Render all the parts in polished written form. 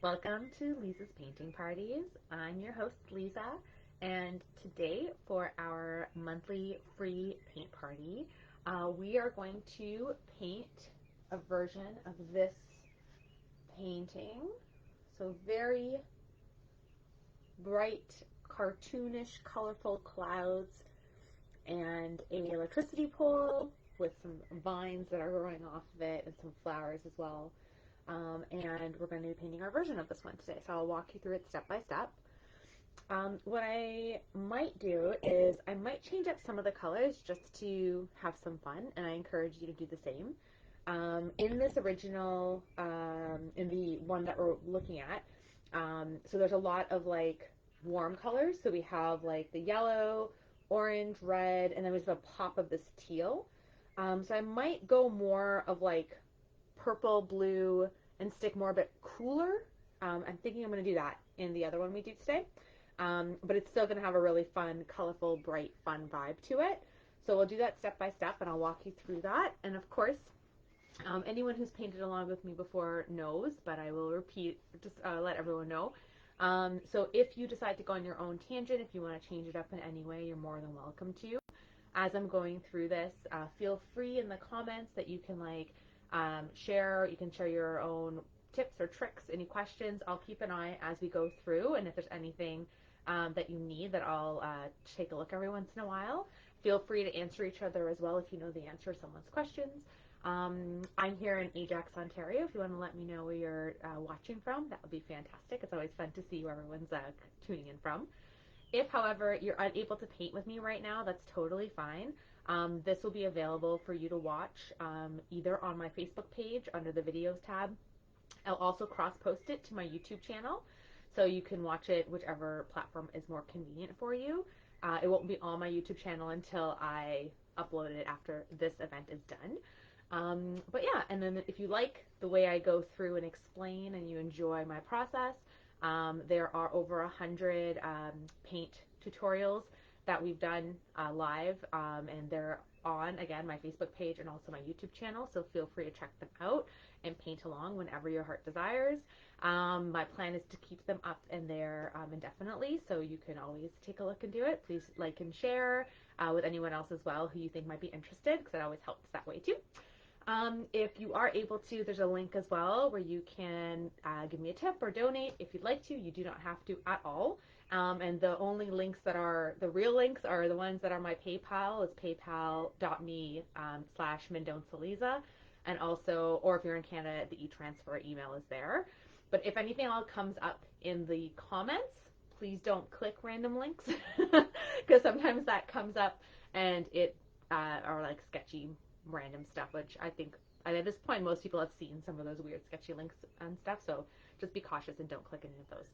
Welcome to Liza's Painting Parties. I'm your host, Liza, and today for our monthly free paint party, we are going to paint a version of this painting. So very bright, cartoonish, colorful clouds and an electricity pole with some vines that are growing off of it and some flowers as well. And we're going to be painting our version of this one today. So I'll walk you through it step by step. What I might do is I might change up some of the colors just to have some fun, and I encourage you to do the same. In this original, in the one that we're looking at, so there's a lot of like warm colors. So we have like the yellow, orange, red, and then there's a pop of this teal. So I might go more of like purple, blue, and stick more a bit cooler. I'm thinking I'm going to do that in the other one we do today. But it's still going to have a really fun, colorful, bright, fun vibe to it. So we'll do that step by step, and I'll walk you through that. And of course, anyone who's painted along with me before knows, but I will repeat, just let everyone know. So if you decide to go on your own tangent, if you want to change it up in any way, you're more than welcome to. As I'm going through this, feel free in the comments that you can share. You can share your own tips or tricks, any questions. I'll keep an eye as we go through, and if there's anything that you need that I'll take a look every once in a while. Feel free to answer each other as well if you know the answer to someone's questions. I'm here in Ajax, Ontario. If you want to let me know where you're watching from, that would be fantastic. It's always fun to see where everyone's tuning in from. If, however, you're unable to paint with me right now, that's totally fine. This will be available for you to watch either on my Facebook page under the videos tab. I'll also cross-post it to my YouTube channel, so you can watch it whichever platform is more convenient for you. It won't be on my YouTube channel until I upload it after this event is done. But yeah, and then if you like the way I go through and explain and you enjoy my process, there are over 100 paint tutorials that we've done live, and they're on, again, my Facebook page and also my YouTube channel, so feel free to check them out and paint along whenever your heart desires. My plan is to keep them up in there indefinitely, so you can always take a look and do it. Please like and share with anyone else as well who you think might be interested, because it always helps that way too. If you are able to, there's a link as well where you can give me a tip or donate if you'd like to. You do not have to at all. And the only links that are the real links are the ones that are my PayPal. It's paypal.me/MendoncaLiza. And also, or if you're in Canada, the e-transfer email is there. But if anything all comes up in the comments, please don't click random links because sometimes that comes up and it are like sketchy random stuff, which I think at this point most people have seen some of those weird sketchy links and stuff, so just be cautious and don't click any of those.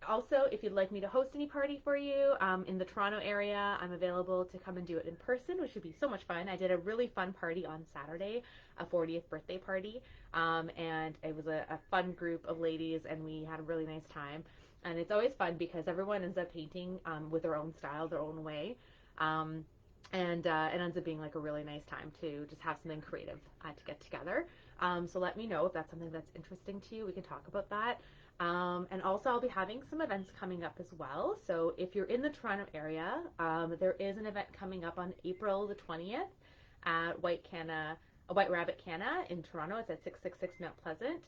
Also, if you'd like me to host any party for you in the Toronto area, I'm available to come and do it in person, which would be so much fun. I did a really fun party on Saturday, a 40th birthday party, and it was a fun group of ladies, and we had a really nice time. And it's always fun because everyone ends up painting with their own style, their own way. And it ends up being like a really nice time to just have something creative to get together. So let me know if that's something that's interesting to you. We can talk about that. And also I'll be having some events coming up as well. So if you're in the Toronto area, there is an event coming up on April the 20th at White Rabbit Canna in Toronto. It's at 666 Mount Pleasant.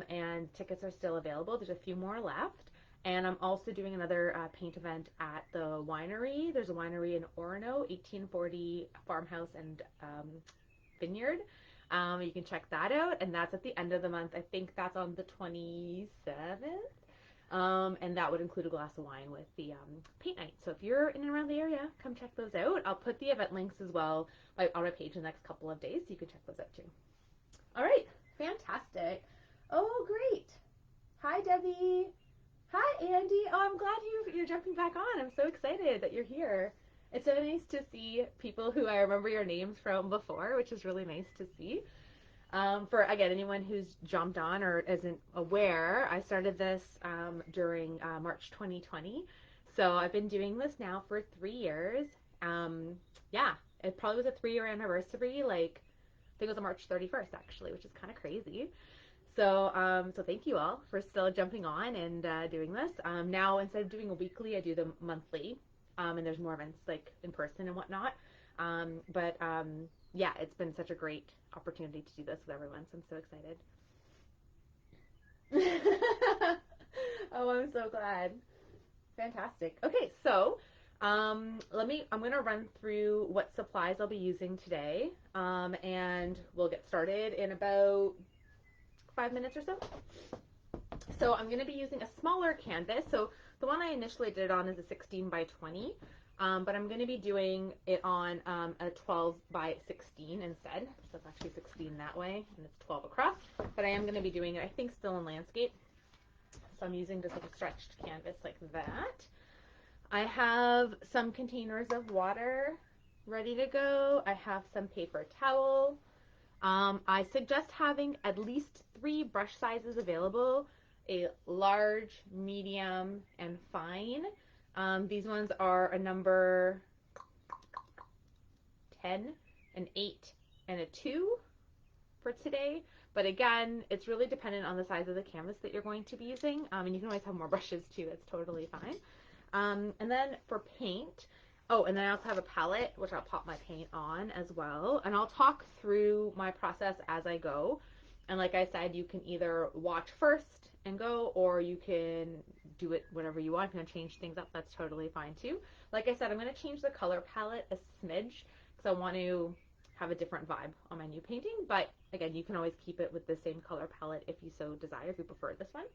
And tickets are still available. There's a few more left. And I'm also doing another paint event at the winery. There's a winery in Orono, 1840 Farmhouse and Vineyard. You can check that out, and that's at the end of the month. I think that's on the 27th. And that would include a glass of wine with the paint night. So if you're in and around the area, come check those out. I'll put the event links as well on my page in the next couple of days, so you can check those out too. All right, fantastic. Oh, great. Hi, Debbie. Hi, Andy. Oh, I'm glad you're jumping back on. I'm so excited that you're here. It's so nice to see people who I remember your names from before, which is really nice to see. For, again, anyone who's jumped on or isn't aware, I started this during March 2020. So I've been doing this now for 3 years. Yeah, it probably was a 3-year anniversary, like, I think it was on March 31st, actually, which is kind of crazy. So thank you all for still jumping on and doing this. Now, instead of doing a weekly, I do them monthly, and there's more events like in person and whatnot. Yeah, it's been such a great opportunity to do this with everyone, so I'm so excited. Oh, I'm so glad. Fantastic. Okay, so I'm gonna run through what supplies I'll be using today, and we'll get started in about 5 minutes or so. So I'm going to be using a smaller canvas. So the one I initially did it on is a 16 by 20, but I'm going to be doing it on a 12 by 16 instead. So it's actually 16 that way, and it's 12 across. But I am going to be doing it, I think, still in landscape. So I'm using just like a stretched canvas like that. I have some containers of water ready to go. I have some paper towel. I suggest having at least 3 brush sizes available, a large, medium, and fine. These ones are a number 10, an 8, and a 2 for today. But again, it's really dependent on the size of the canvas that you're going to be using. And you can always have more brushes too. That's totally fine. And then for paint, oh, and then I also have a palette, which I'll pop my paint on as well. And I'll talk through my process as I go. And like I said, you can either watch first and go, or you can do it whatever you want. If you want to change things up, that's totally fine too. Like I said, I'm going to change the color palette a smidge because I want to have a different vibe on my new painting. But again, you can always keep it with the same color palette if you so desire, if you prefer this one.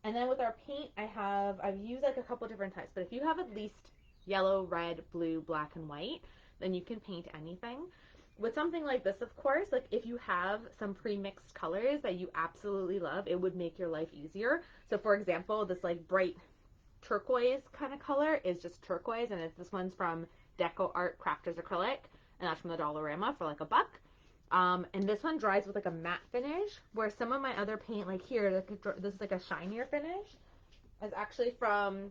And then with our paint, I've used like a couple different types, but if you have at least yellow, red, blue, black, and white, then you can paint anything. With something like this, of course, like if you have some pre-mixed colors that you absolutely love, it would make your life easier. So for example, this like bright turquoise kind of color is just turquoise, and this one's from Deco Art Crafters Acrylic, and that's from the Dollarama for like $1. And this one dries with like a matte finish, where some of my other paint, like here, this is like a shinier finish, is actually from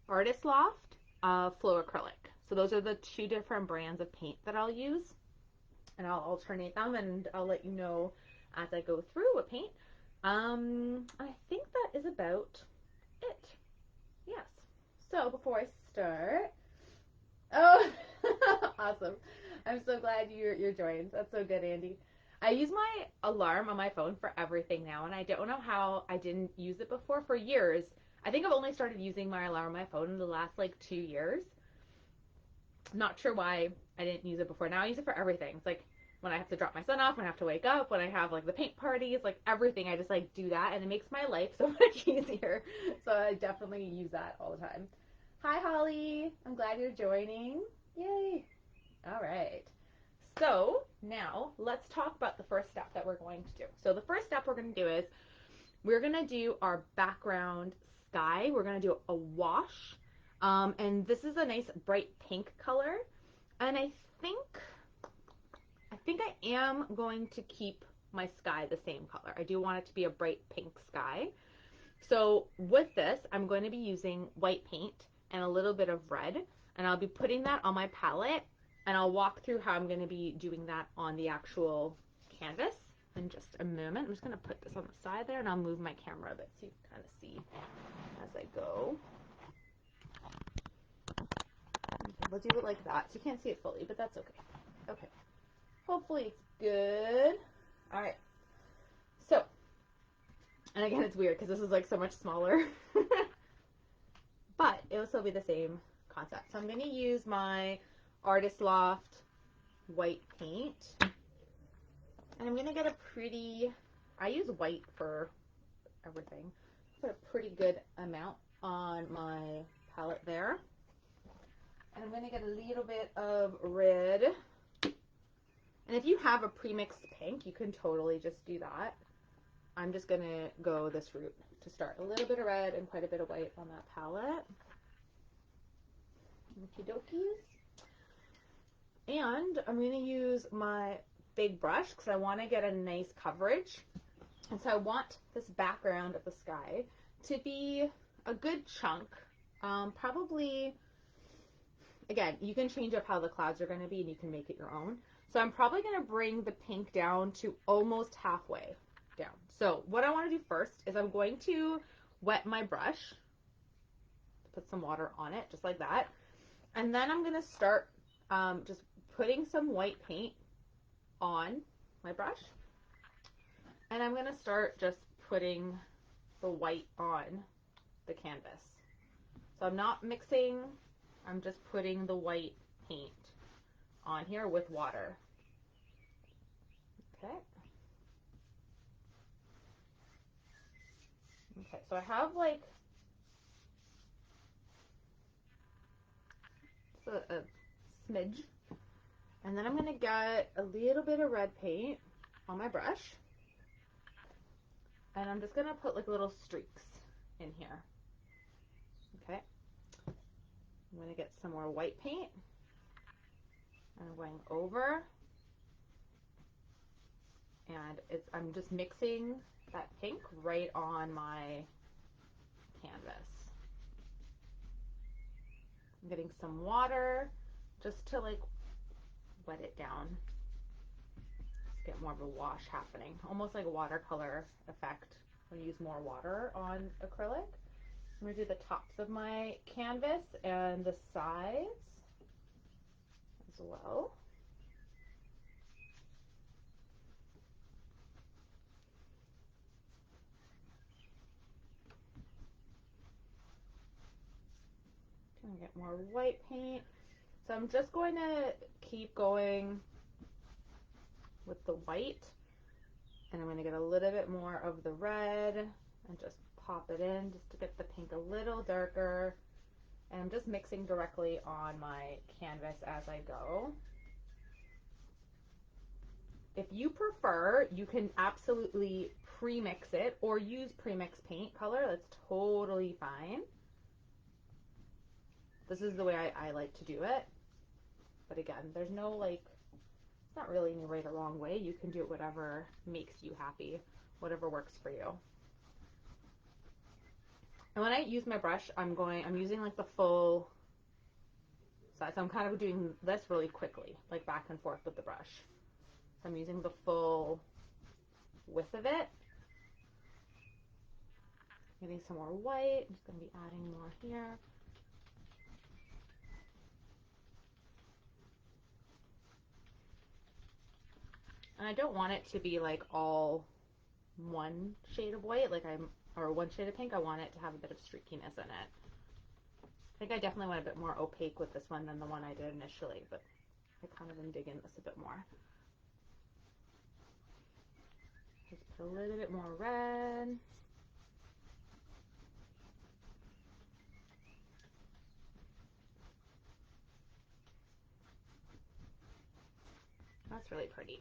Artist Loft Flow Acrylic. So those are the 2 different brands of paint that I'll use, and I'll alternate them, and I'll let you know as I go through what paint. I think that is about it. Yes. So before I start, oh, awesome. I'm so glad you're joined. That's so good, Andy. I use my alarm on my phone for everything now, and I don't know how I didn't use it before for years. I think I've only started using my alarm on my phone in the last like 2 years. Not sure why I didn't use it before. Now I use it for everything. It's like when I have to drop my son off, when I have to wake up, when I have like the paint parties, like everything, I just like do that, and it makes my life so much easier. So I definitely use that all the time. Hi, Holly. I'm glad you're joining. Yay. All right. So now let's talk about the first step that we're going to do. So the first step we're going to do is we're going to do our background sky. We're going to do a wash. And this is a nice bright pink color. And I think I am going to keep my sky the same color. I do want it to be a bright pink sky. So with this, I'm going to be using white paint and a little bit of red. And I'll be putting that on my palette. And I'll walk through how I'm going to be doing that on the actual canvas in just a moment. I'm just going to put this on the side there, and I'll move my camera a bit so you can kind of see as I go. Okay, we'll do it like that. So you can't see it fully, but that's okay. Okay. Hopefully it's good. All right. So, and again, it's weird because this is like so much smaller. But it will still be the same concept. So I'm going to use my Artist Loft white paint. And I'm going to get a pretty, I use white for everything. Put a pretty good amount on my palette there. And I'm going to get a little bit of red. And if you have a pre-mixed pink, you can totally just do that. I'm just going to go this route to start. A little bit of red and quite a bit of white on that palette. Okie dokies. And I'm going to use my big brush because I want to get a nice coverage. And so I want this background of the sky to be a good chunk. Probably, again, you can change up how the clouds are going to be and you can make it your own. So I'm probably going to bring the pink down to almost halfway. down. So what I want to do first is I'm going to wet my brush, put some water on it, just like that. And then I'm going to start just putting some white paint on my brush. And I'm going to start just putting the white on the canvas. So I'm not mixing, I'm just putting the white paint on here with water. Okay. Okay, so I have like a smidge. And then I'm going to get a little bit of red paint on my brush. And I'm just going to put like little streaks in here. Okay. I'm going to get some more white paint. And I'm going over. And I'm just mixing that pink right on my canvas. I'm getting some water just to like wet it down. Just get more of a wash happening. Almost like a watercolor effect when you use more water on acrylic. I'm going to do the tops of my canvas and the sides as well. Gonna get more white paint. So I'm just going to keep going with the white, and I'm going to get a little bit more of the red and just pop it in just to get the pink a little darker. And I'm just mixing directly on my canvas as I go. If you prefer, you can absolutely pre-mix it or use pre-mixed paint color. That's totally fine. This is the way I like to do it. But again, there's no like, it's not really any right or wrong way. You can do it whatever makes you happy, whatever works for you. And when I use my brush, I'm using like the full size. So I'm kind of doing this really quickly, like back and forth with the brush. So I'm using the full width of it. Getting some more white. I'm just going to be adding more here. And I don't want it to be like all one shade of white, or one shade of pink. I want it to have a bit of streakiness in it. I think I definitely went a bit more opaque with this one than the one I did initially, but I kind of am digging this a bit more. Just put a little bit more red. That's really pretty.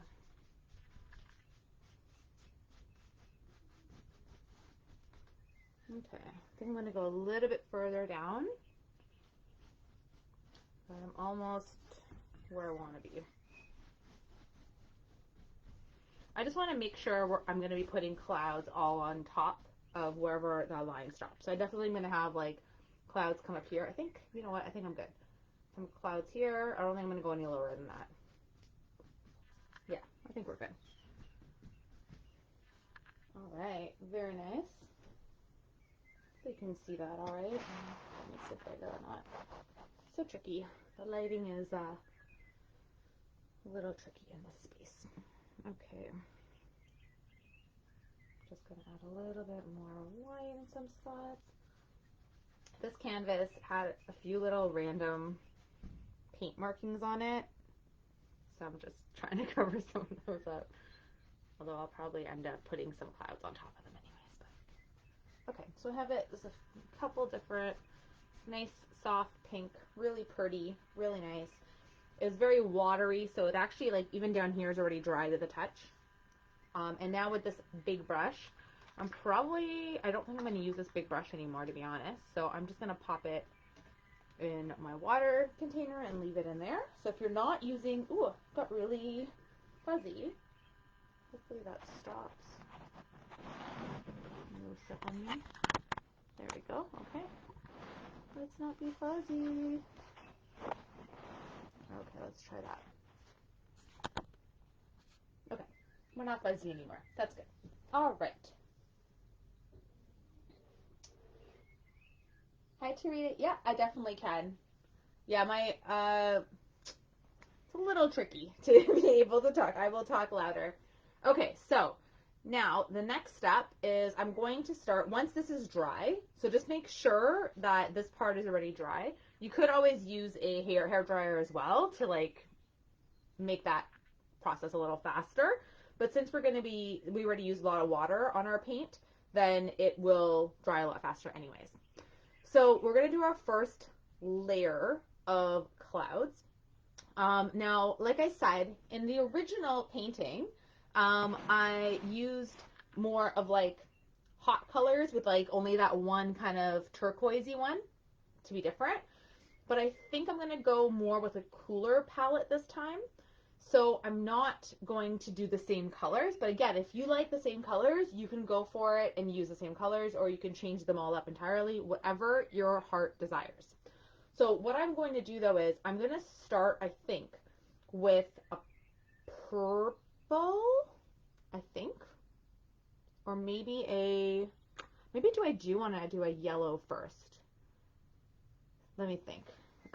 Okay, I think I'm going to go a little bit further down. But I'm almost where I want to be. I just want to make sure I'm going to be putting clouds all on top of wherever the line stops. So I definitely am going to have like clouds come up here. I think, you know what, I think I'm good. Some clouds here. I don't think I'm going to go any lower than that. Yeah, I think we're good. All right, very nice. So you can see that all right. Let me see if I go or not. So tricky. The lighting is a little tricky in this space. Okay. Just gonna add a little bit more white in some spots. This canvas had a few little random paint markings on it, so I'm just trying to cover some of those up. Although I'll probably end up putting some clouds on top of them anyways. But okay, so I have it. There's a couple different nice soft pink, really pretty, really nice. It's very watery, so it actually, like, even down here is already dry to the touch. And now with this big brush, I don't think I'm going to use this big brush anymore, to be honest. So I'm just going to pop it in my water container and leave it in there. So if you're not using, ooh, it got really fuzzy. Hopefully that stops. No stuff on me. There we go. Okay. Let's not be fuzzy. Okay, let's try that. Okay, we're not fuzzy anymore. That's good. All right. Hi, Tarita. Yeah, I definitely can. Yeah, my it's a little tricky to be able to talk. I will talk louder. Okay, so now the next step is I'm going to start once this is dry. So just make sure that this part is already dry. You could always use a hair dryer as well to like make that process a little faster. But since we already use a lot of water on our paint, then it will dry a lot faster anyways. So we're going to do our first layer of clouds. Now, like I said, in the original painting, I used more of like hot colors with like only that one kind of turquoisey one to be different. But I think I'm going to go more with a cooler palette this time. So I'm not going to do the same colors, but again, if you like the same colors, you can go for it and use the same colors, or you can change them all up entirely, whatever your heart desires. So what I'm going to do though is I'm going to start, I think, with a purple, I think, or maybe I do want to do a yellow first. Let me think.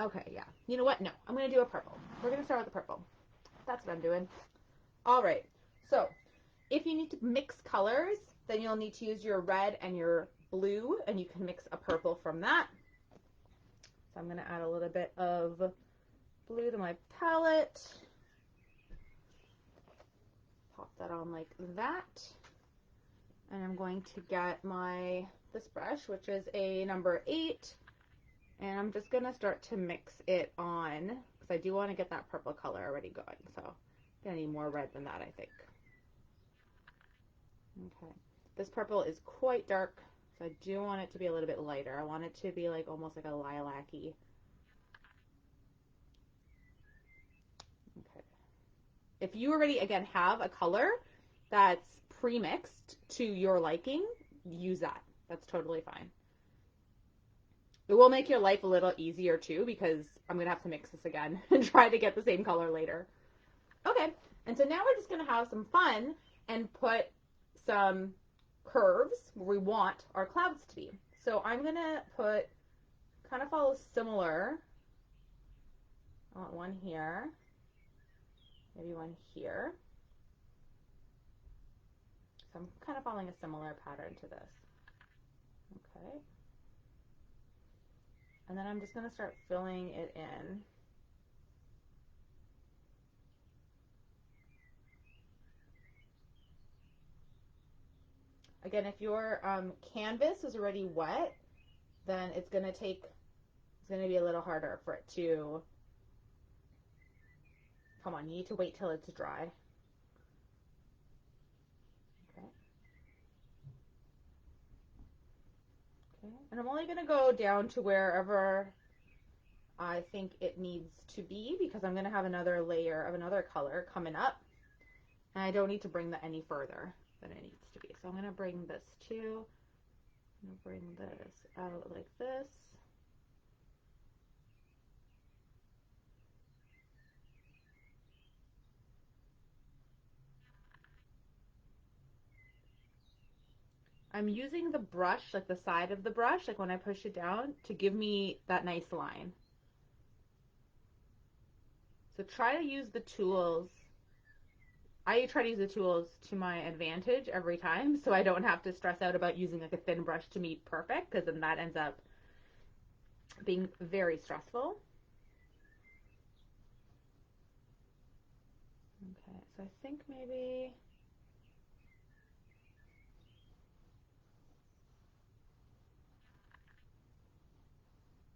Okay, yeah. You know what? No, I'm going to do a purple. We're going to start with the purple. That's what I'm doing. All right. So if you need to mix colors, then you'll need to use your red and your blue, and you can mix a purple from that. So I'm going to add a little bit of blue to my palette. Pop that on like that. And I'm going to get this brush, which is a number 8, and I'm just going to start to mix it on because I do want to get that purple color already going. So I'm going to need more red than that, I think. Okay. This purple is quite dark, so I do want it to be a little bit lighter. I want it to be like almost like a lilac-y. Okay. If you already, again, have a color that's pre-mixed to your liking, use that. That's totally fine. It will make your life a little easier too, because I'm going to have to mix this again and try to get the same color later. Okay, and so now we're just going to have some fun and put some curves where we want our clouds to be. So I'm going to kind of follow similar. I want one here, maybe one here. So I'm kind of following a similar pattern to this. Okay. And then I'm just going to start filling it in. Again, if your canvas is already wet, then it's going to be a little harder for it to, come on, you need to wait till it's dry. Okay. Okay. And I'm only going to go down to wherever I think it needs to be, because I'm going to have another layer of another color coming up. And I don't need to bring that any further than it needs to be. So I'm going to bring this too. I'm going to bring this out like this. I'm using the brush, like the side of the brush, like when I push it down, to give me that nice line. So try to use the tools. I try to use the tools to my advantage every time, so I don't have to stress out about using like a thin brush to be perfect, because then that ends up being very stressful. Okay, so I think maybe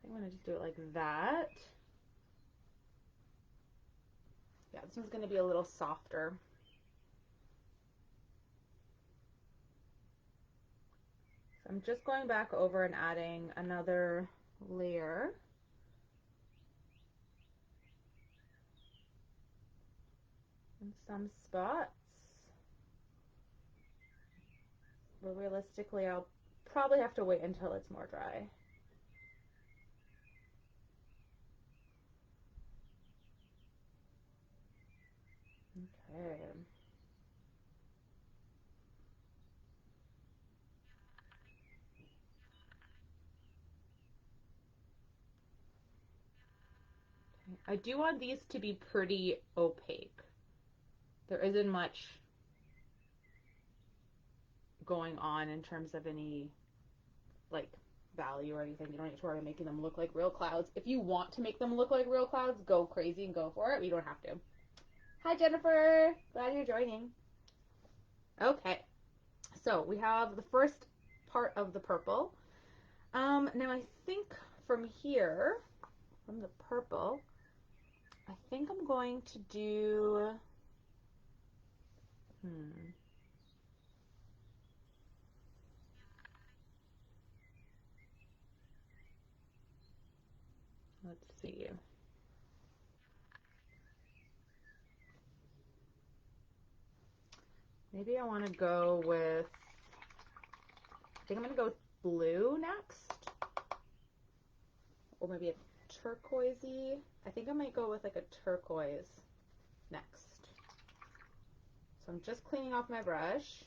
I'm going to just do it like that. Yeah, this one's going to be a little softer. So I'm just going back over and adding another layer. In some spots. But realistically, I'll probably have to wait until it's more dry. Okay. I do want these to be pretty opaque. There isn't much going on in terms of any like value or anything. You don't need to worry about making them look like real clouds. If you want to make them look like real clouds, go crazy and go for it. You don't have to. Hi, Jennifer. Glad you're joining. Okay, so we have the first part of the purple. Now I think from here, from the purple, I think I'm going to do, let's see. Maybe I want to go with, I think I'm going to go with blue next. Or maybe a turquoisey. I think I might go with like a turquoise next. So I'm just cleaning off my brush.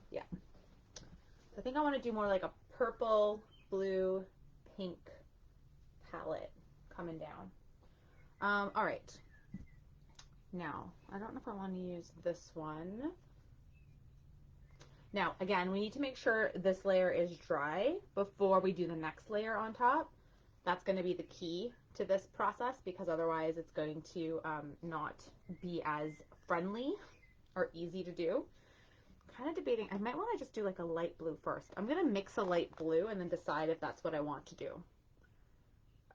Yeah. So I think I want to do more like a purple, blue, pink palette coming down. All right. Now, I don't know if I want to use this one. Now, again, we need to make sure this layer is dry before we do the next layer on top. That's going to be the key to this process because otherwise it's going to not be as friendly or easy to do. I'm kind of debating, I might want to just do like a light blue first. I'm going to mix a light blue and then decide if that's what I want to do.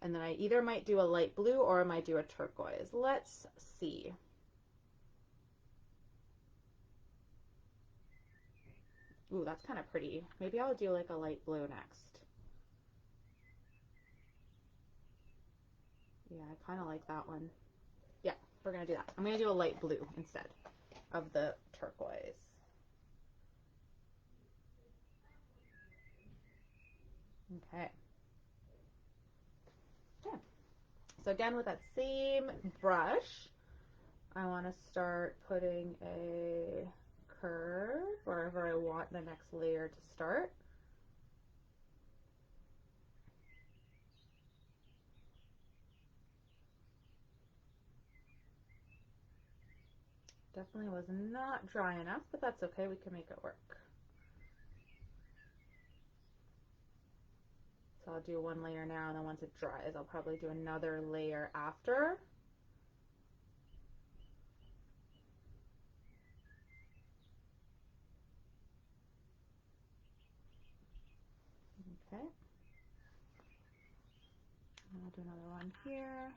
And then I either might do a light blue or I might do a turquoise. Let's see. Ooh, that's kind of pretty. Maybe I'll do like a light blue next. Yeah, I kind of like that one. Yeah, we're going to do that. I'm going to do a light blue instead of the turquoise. Okay. Yeah. So again, with that same brush, I want to start putting a curve wherever I want the next layer to start. Definitely was not dry enough, but that's okay. We can make it work. So I'll do one layer now, and then once it dries, I'll probably do another layer after. Okay. And I'll do another one here.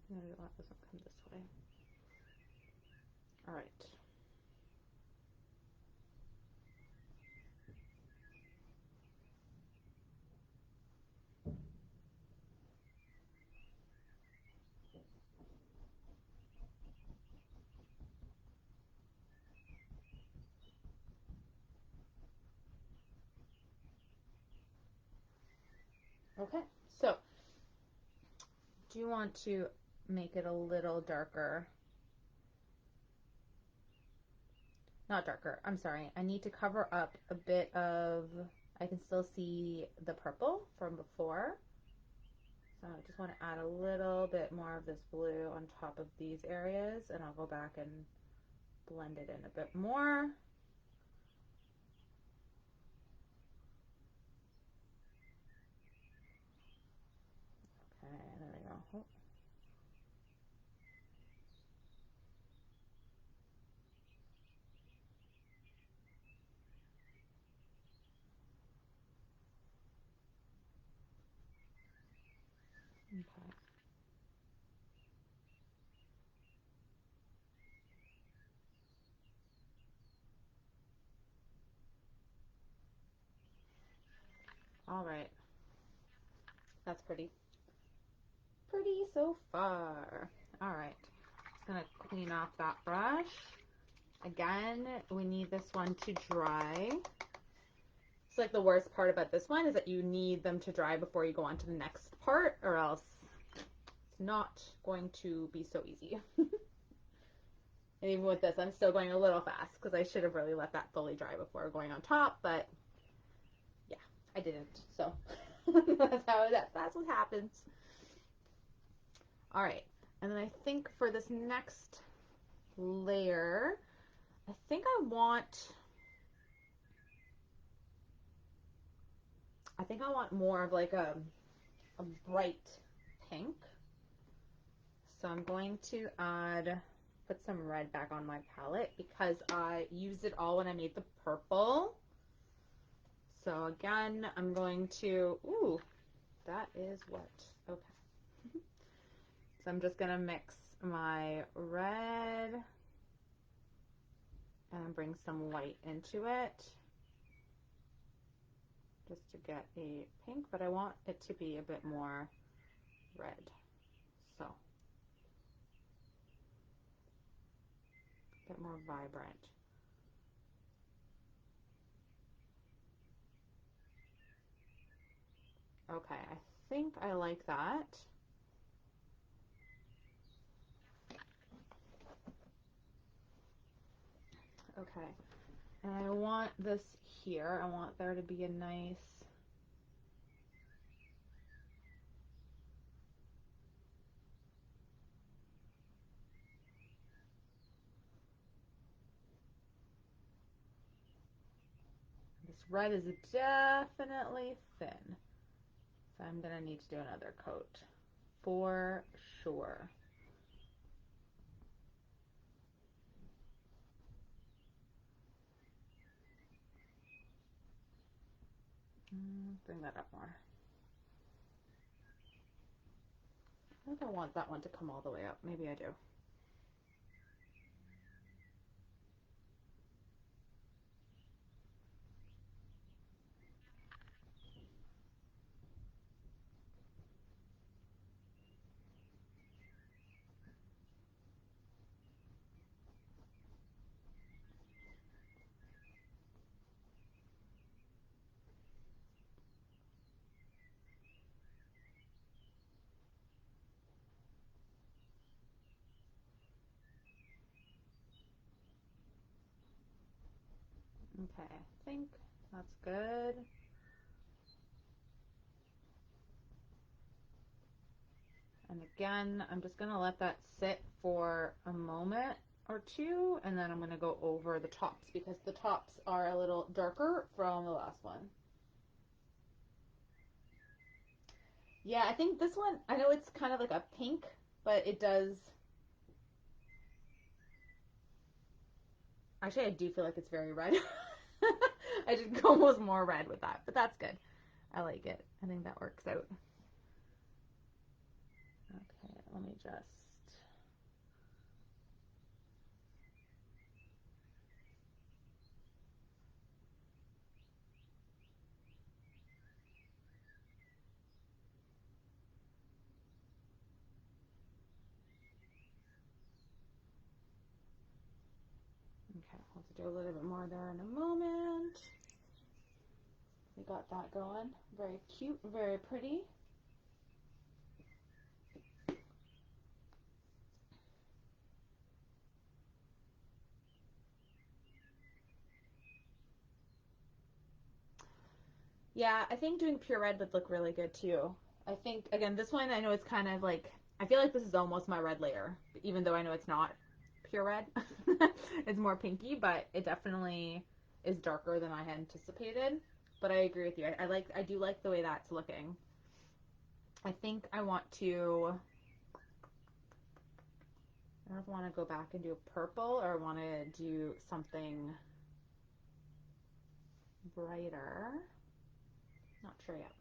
Maybe a lot doesn't come this way. All right. Okay, so do you want to make it a little darker? Not darker, I'm sorry. I need to cover up a bit of, I can still see the purple from before. So I just want to add a little bit more of this blue on top of these areas, and I'll go back and blend it in a bit more. Okay, there we go. Oh. Okay. All right. That's pretty. pretty so far. All right, just gonna clean off that brush. Again, we need this one to dry. It's like the worst part about this one is that you need them to dry before you go on to the next part, or else it's not going to be so easy. And even with this, I'm still going a little fast because I should have really let that fully dry before going on top, but yeah, I didn't. So that's what happens. All right, and then I think for this next layer, I think I want more of like a bright pink. So I'm going to put some red back on my palette because I used it all when I made the purple. So again, I'm going to, ooh, that is what, okay. So I'm just gonna mix my red and bring some white into it just to get a pink, but I want it to be a bit more red. So, a bit more vibrant. Okay, I think I like that. Okay, and I want this here. I want there to be a nice this red is definitely thin. So I'm gonna need to do another coat for sure. Bring that up more. I think I want that one to come all the way up. Maybe I do. Okay, I think that's good. And again, I'm just gonna let that sit for a moment or two, and then I'm gonna go over the tops because the tops are a little darker from the last one. Yeah, I think this one, I know it's kind of like a pink, but it does, actually I do feel like it's very red. I did go almost more red with that, but that's good. I like it. I think that works out. Okay, let me just, okay, I'll have to do a little bit more there in a moment. We got that going. Very cute, very pretty. Yeah, I think doing pure red would look really good too. I think, again, this one, I know it's kind of like, I feel like this is almost my red layer, even though I know it's not pure red. It's more pinky, but it definitely is darker than I had anticipated. But I agree with you. I do like the way that's looking. I think I want to, I don't know if I want to go back and do a purple or I want to do something brighter. Not sure yet.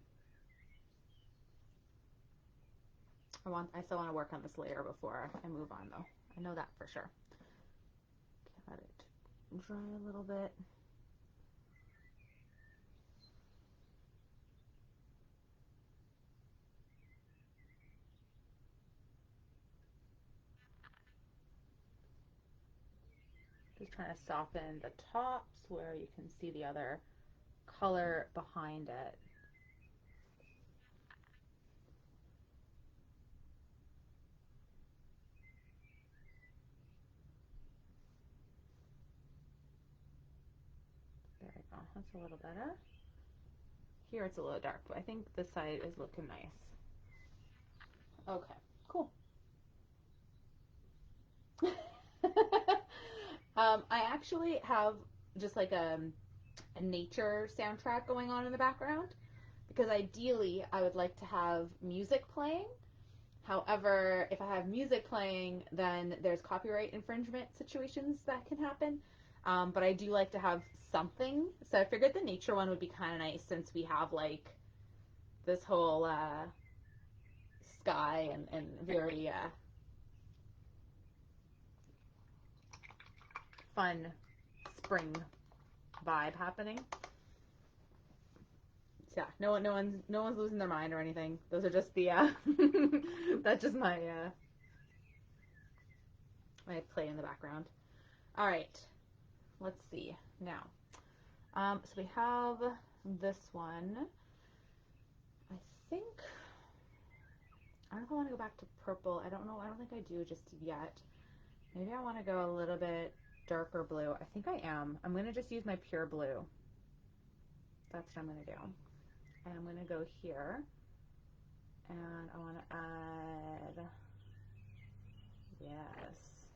I still want to work on this layer before I move on though. I know that for sure. Let it dry a little bit. Just trying to soften the tops where you can see the other color behind it. There we go. That's a little better. Here it's a little dark, but I think this side is looking nice. Okay, cool. I actually have just like a nature soundtrack going on in the background because ideally I would like to have music playing. However, if I have music playing, then there's copyright infringement situations that can happen. But I do like to have something. So I figured the nature one would be kind of nice since we have like this whole sky and very fun spring vibe happening. So yeah, no one's losing their mind or anything. Those are just the that's just my play in the background. All right, let's see now. So we have this one. I think I don't know if I want to go back to purple. I don't know. I don't think I do just yet. Maybe I want to go a little bit darker blue. I think I am. I'm going to just use my pure blue. That's what I'm going to do. And I'm going to go here. And I want to add, yes.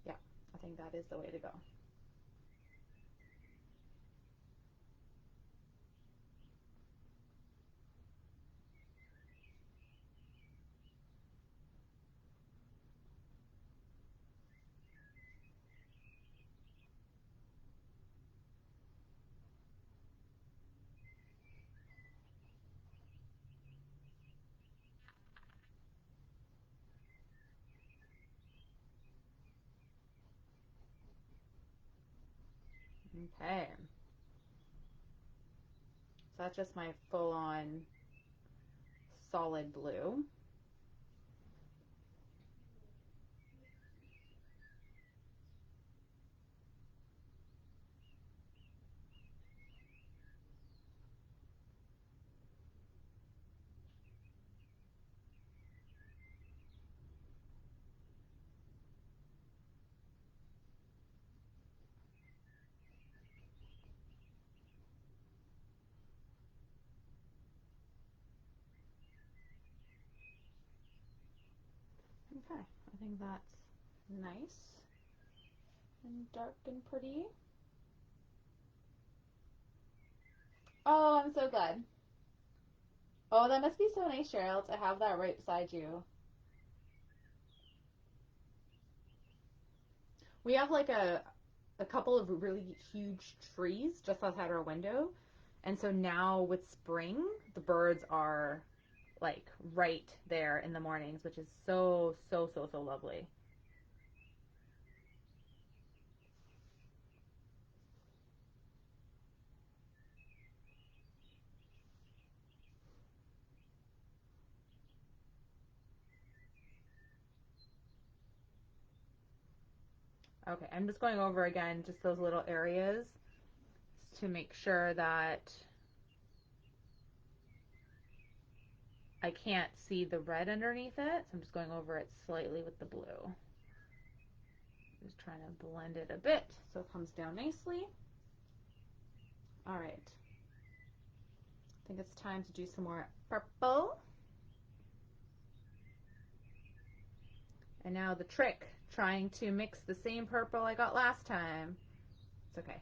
Yeah, I think that is the way to go. Okay. So that's just my full-on solid blue. Okay, I think that's nice and dark and pretty. Oh, I'm so glad. Oh, that must be so nice, Cheryl, to have that right beside you. We have like a couple of really huge trees just outside our window. And so now with spring, the birds are like right there in the mornings, which is so, so, so, so lovely. Okay, I'm just going over again just those little areas to make sure that I can't see the red underneath it. So I'm just going over it slightly with the blue. Just trying to blend it a bit so it comes down nicely. All right. I think it's time to do some more purple. And now the trick, trying to mix the same purple I got last time. It's okay.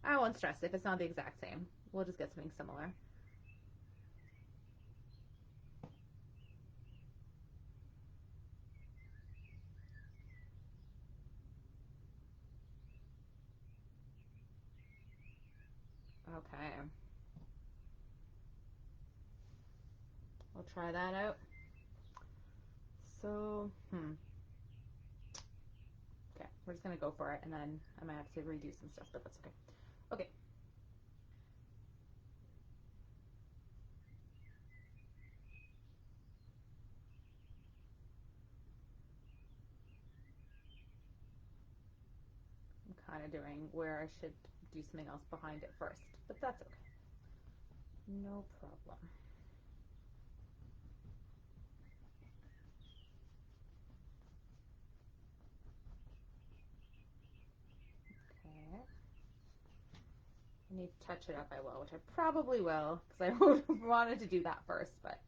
I won't stress if it's not the exact same. We'll just get something similar. Okay. We'll try that out. So, okay, we're just gonna go for it, and then I might have to redo some stuff, but that's okay. Okay. kind of doing where I should do something else behind it first, but that's okay. No problem. Okay. If I need to touch it up, I will, which I probably will, because I wanted to do that first, but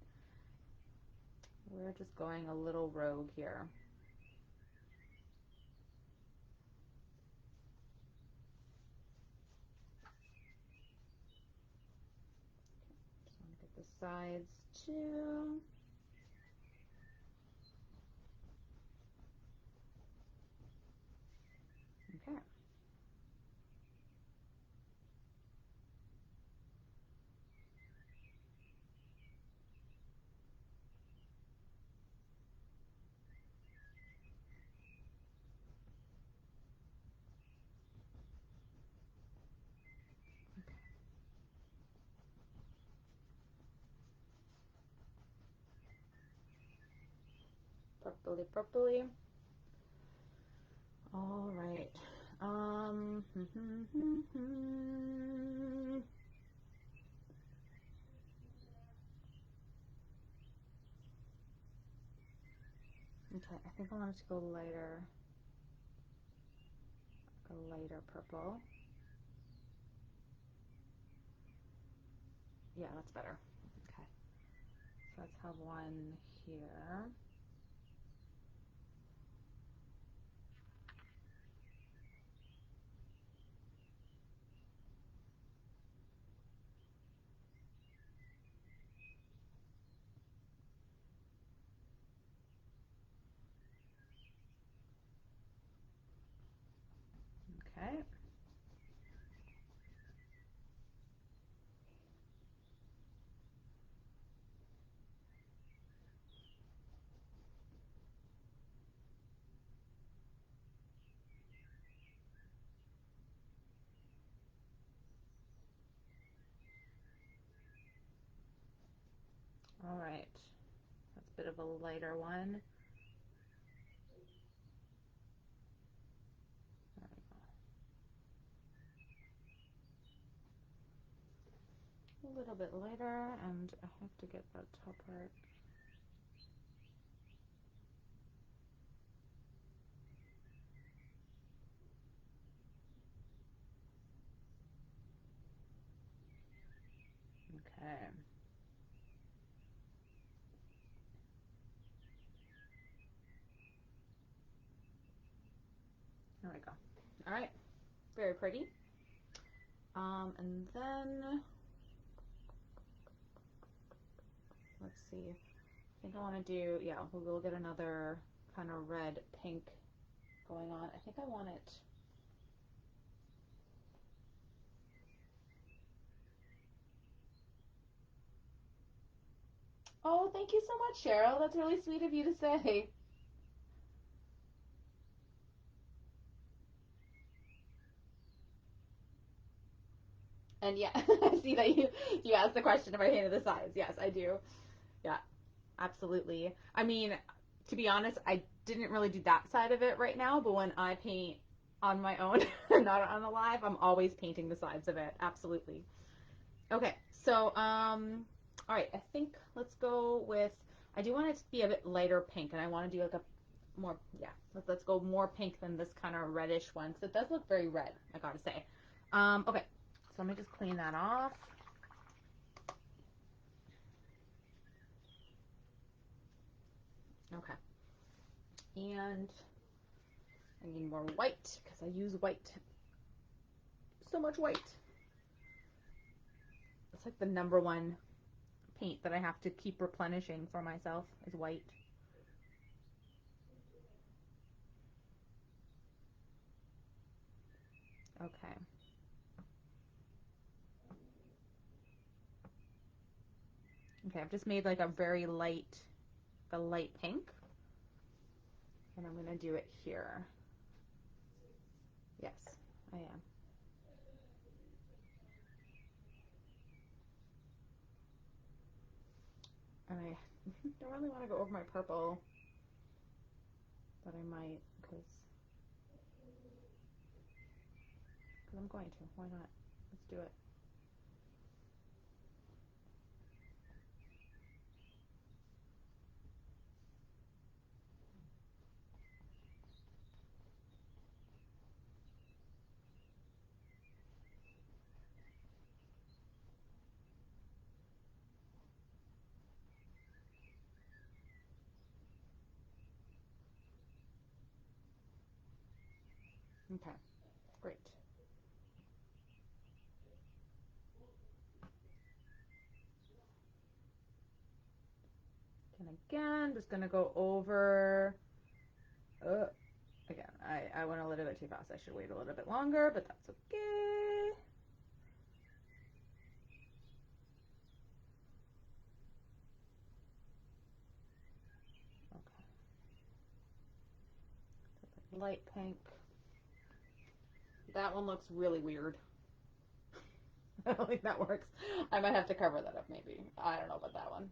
we're just going a little rogue here. Just want to get the sides too. Okay. Purpley, purpley. All right. Okay, I think I want it to go lighter, a lighter purple. Yeah, that's better. Okay, so let's have one here. Okay. All right. That's a bit of a lighter one. There we go. A little bit lighter, and I have to get that top part. Okay. There we go. All right. Very pretty. And then let's see. I think I want to do, yeah, we'll get another kind of red pink going on. I think I want it. Oh, thank you so much, Cheryl. That's really sweet of you to say. And yeah, I see that you asked the question if I painted the sides. Yes, I do. Yeah, absolutely. I mean, to be honest, I didn't really do that side of it right now, but when I paint on my own, not on the live, I'm always painting the sides of it. Absolutely. Okay, so all right, I think let's go with. I do want it to be a bit lighter pink, and I want to do like a more, yeah. Let's go more pink than this kind of reddish one because it does look very red. I gotta say. Okay, so let me just clean that off. Okay, and I need more white because I use white, so much white. It's like the number one paint that I have to keep replenishing for myself is white. Okay. Okay, I've just made like a very light, the light pink. And I'm going to do it here. Yes, I am. And I don't really want to go over my purple, but I might because because I'm going to. Why not? Let's do it. Okay, great. And again, just gonna go over, again, I went a little bit too fast. I should wait a little bit longer, but that's okay. Okay. Light pink. That one looks really weird. I don't think that works. I might have to cover that up maybe. I don't know about that one.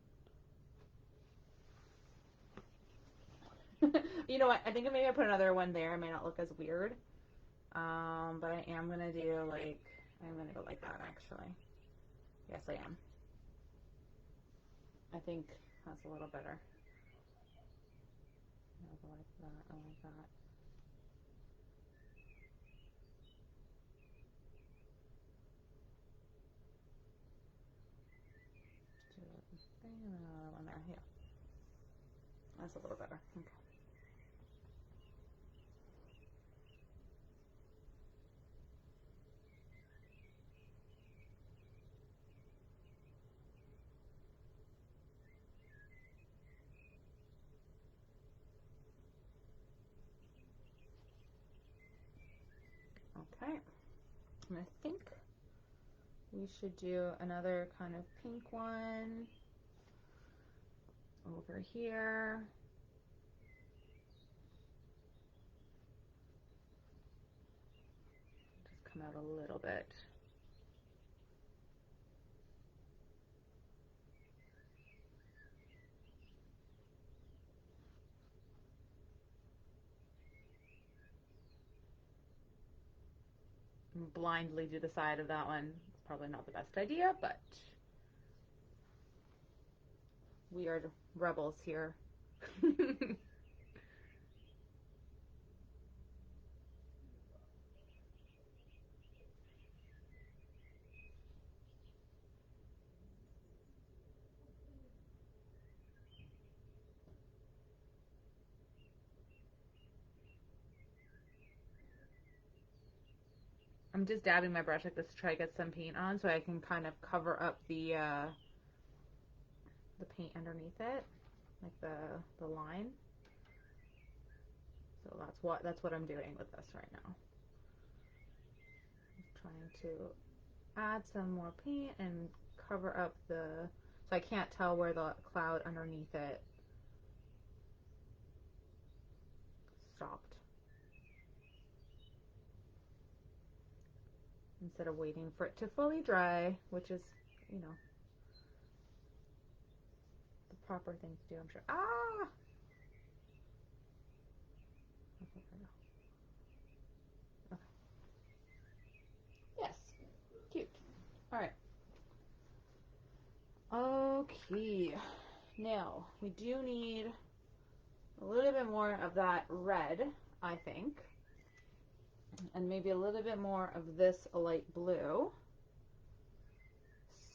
You know what? I think maybe I put another one there. It may not look as weird. But I am gonna do like, I'm gonna go like that actually. Yes, I am. I think that's a little better. I'll go like that, I like that. Do a thing and then another one there. Yeah, that's a little better. Okay. Okay. And I think we should do another kind of pink one over here. Just come out a little bit. Blindly do the side of that one. It's probably not the best idea, but we are rebels here. I'm just dabbing my brush like this to try to get some paint on so I can kind of cover up the paint underneath it, like the line. So that's what I'm doing with this right now. Just trying to add some more paint and cover up so I can't tell where the cloud underneath it stopped. Instead of waiting for it to fully dry, which is, you know, the proper thing to do, I'm sure. Ah! Okay, okay. Yes. Cute. All right. Okay. Now, we do need a little bit more of that red, I think. And maybe a little bit more of this light blue.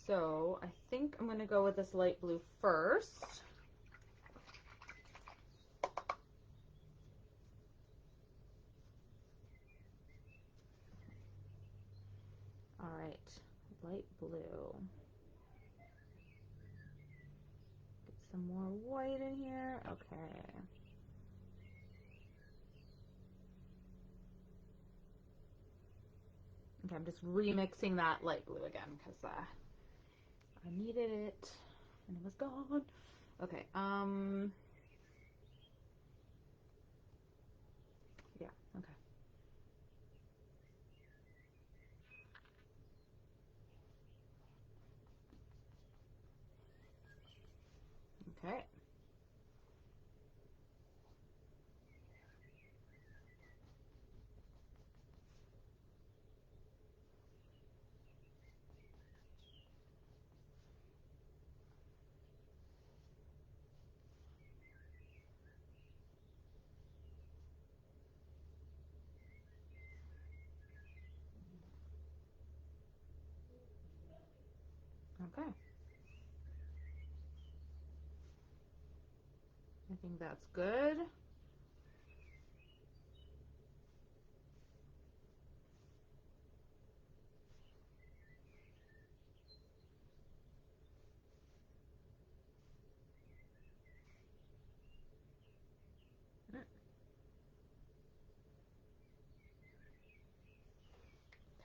So I think I'm going to go with this light blue first. All right, light blue. Get some more white in here. Okay. Okay, I'm just remixing that light blue again because I needed it and it was gone. Okay, yeah, okay. Okay. Okay. I think that's good.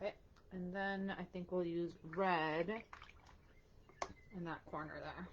Okay, and then I think we'll use red in that corner there.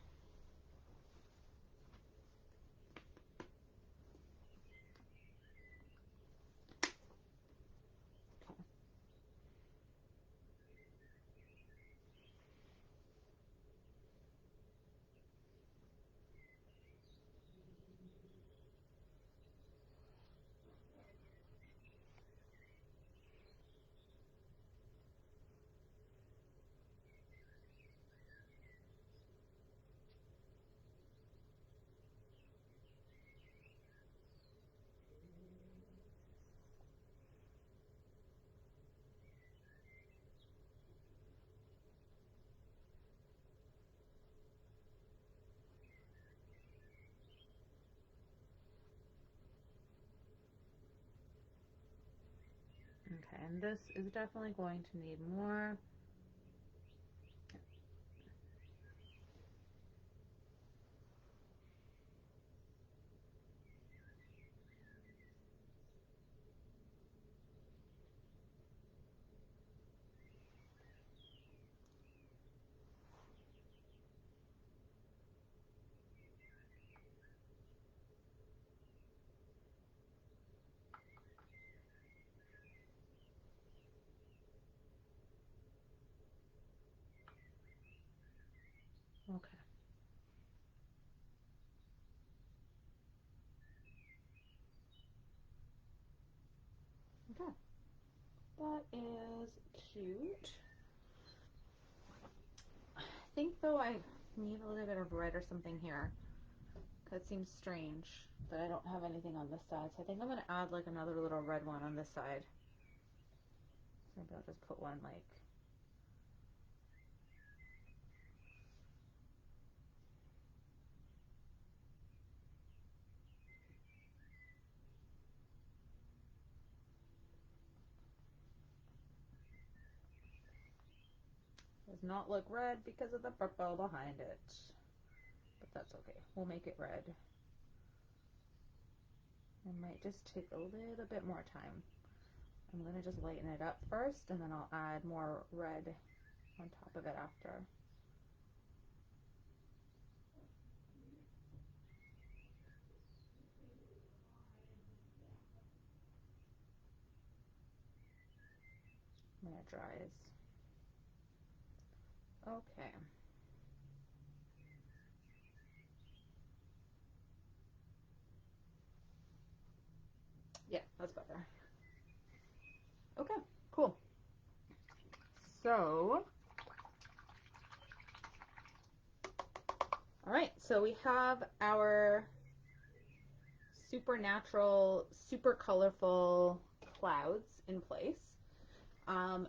Okay, and this is definitely going to need more. Okay. Okay. That is cute. I think though I need a little bit of red or something here. That seems strange that I don't have anything on this side. So I think I'm going to add like another little red one on this side. Maybe I'll just put one like does not look red because of the purple behind it. But that's okay. We'll make it red. It might just take a little bit more time. I'm going to just lighten it up first and then I'll add more red on top of it after. When it dries. Okay. Yeah, that's better. Okay, cool. So, all right, so we have our super natural, super colorful clouds in place.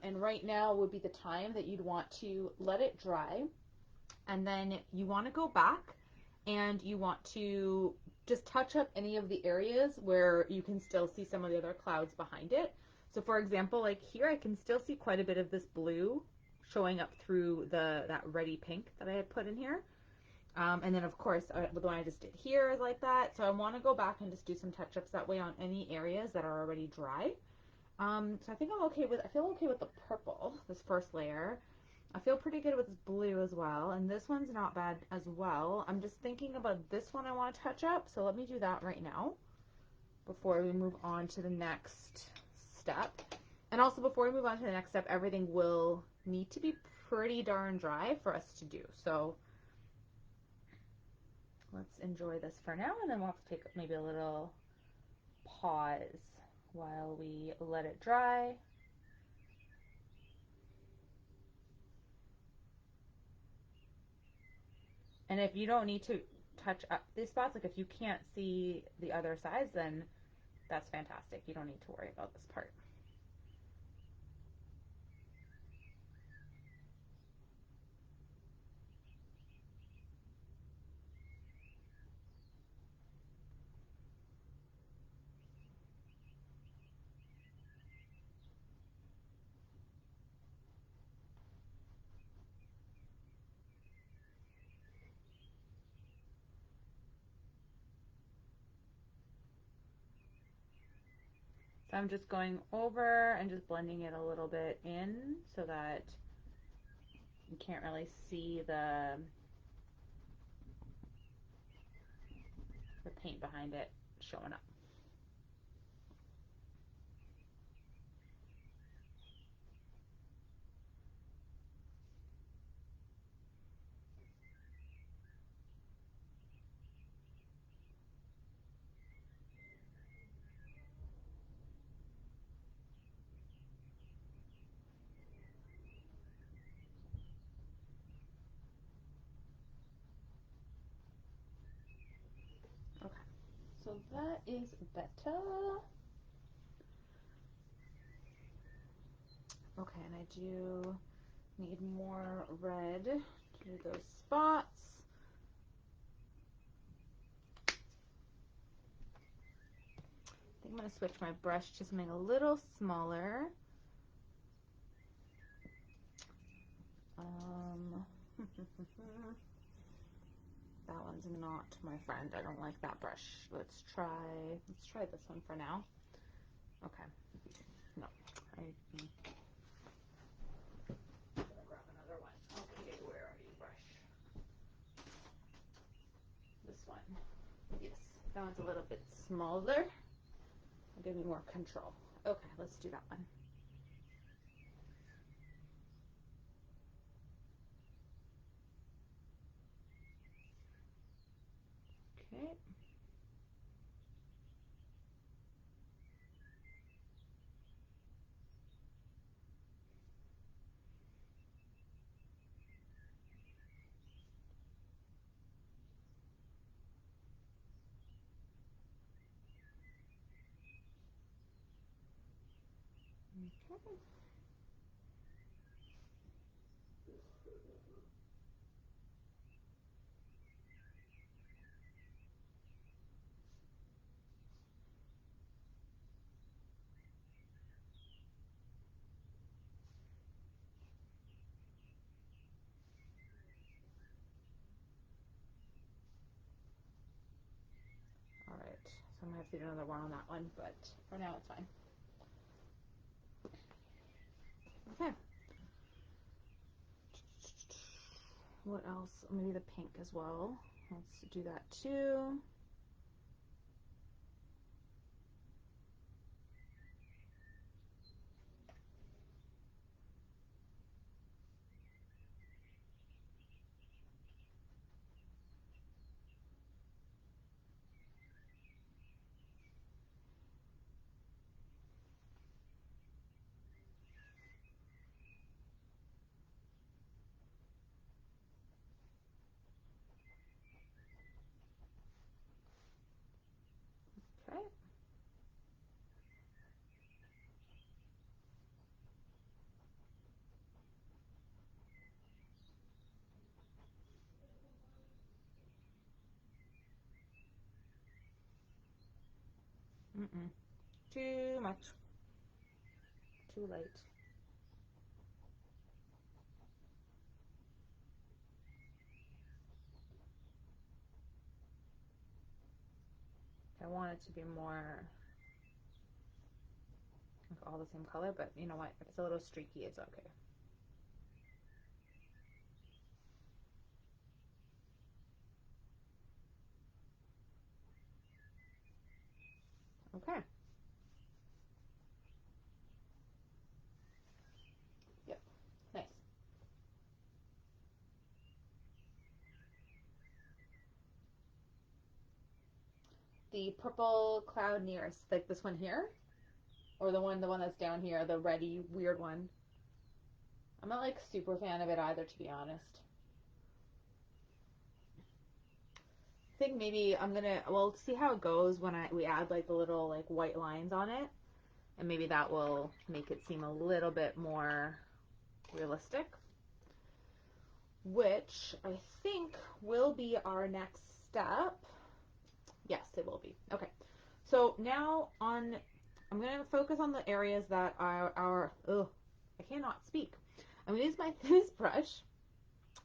And right now would be the time that you'd want to let it dry. And then you want to go back and you want to just touch up any of the areas where you can still see some of the other clouds behind it. So for example, like here, I can still see quite a bit of this blue showing up through that reddy pink that I had put in here. And then of course, the one I just did here is like that. So I want to go back and just do some touch-ups that way on any areas that are already dry. So I think I feel okay with the purple, this first layer. I feel pretty good with this blue as well, and this one's not bad as well. I'm just thinking about this one I want to touch up, so let me do that right now before we move on to the next step. And also before we move on to the next step, everything will need to be pretty darn dry for us to do. So let's enjoy this for now, and then we'll have to take maybe a little pause while we let it dry. And if you don't need to touch up these spots, like if you can't see the other sides, then that's fantastic. You don't need to worry about this part. So I'm just going over and just blending it a little bit in so that you can't really see the paint behind it showing up. Okay, so that is better. Okay, and I do need more red to do those spots. I think I'm going to switch my brush to something a little smaller. That one's not my friend. I don't like that brush. Let's try this one for now. Okay. No. I'm gonna grab another one. Okay, where are you, brush? This one. Yes. That one's a little bit smaller. It'll give me more control. Okay, let's do that one. Okay. Okay. All right. So I'm gonna have to do another one on that one, but for now it's fine. Okay. What else? Maybe the pink as well. Let's do that too. Okay. Too much. Too late. I want it to be more like all the same color, but you know what? If it's a little streaky, it's okay. Okay. Yep. Nice. The purple cloud nearest, like this one here, or the one that's down here, the reddy weird one. I'm not like super fan of it either, to be honest. I think maybe I'm gonna, well, see how it goes when we add like the little like white lines on it, and maybe that will make it seem a little bit more realistic, which I think will be our next step. Yes, it will be. Okay. So now I'm going to focus on the areas that are I cannot speak. I'm going to use my thinnest brush,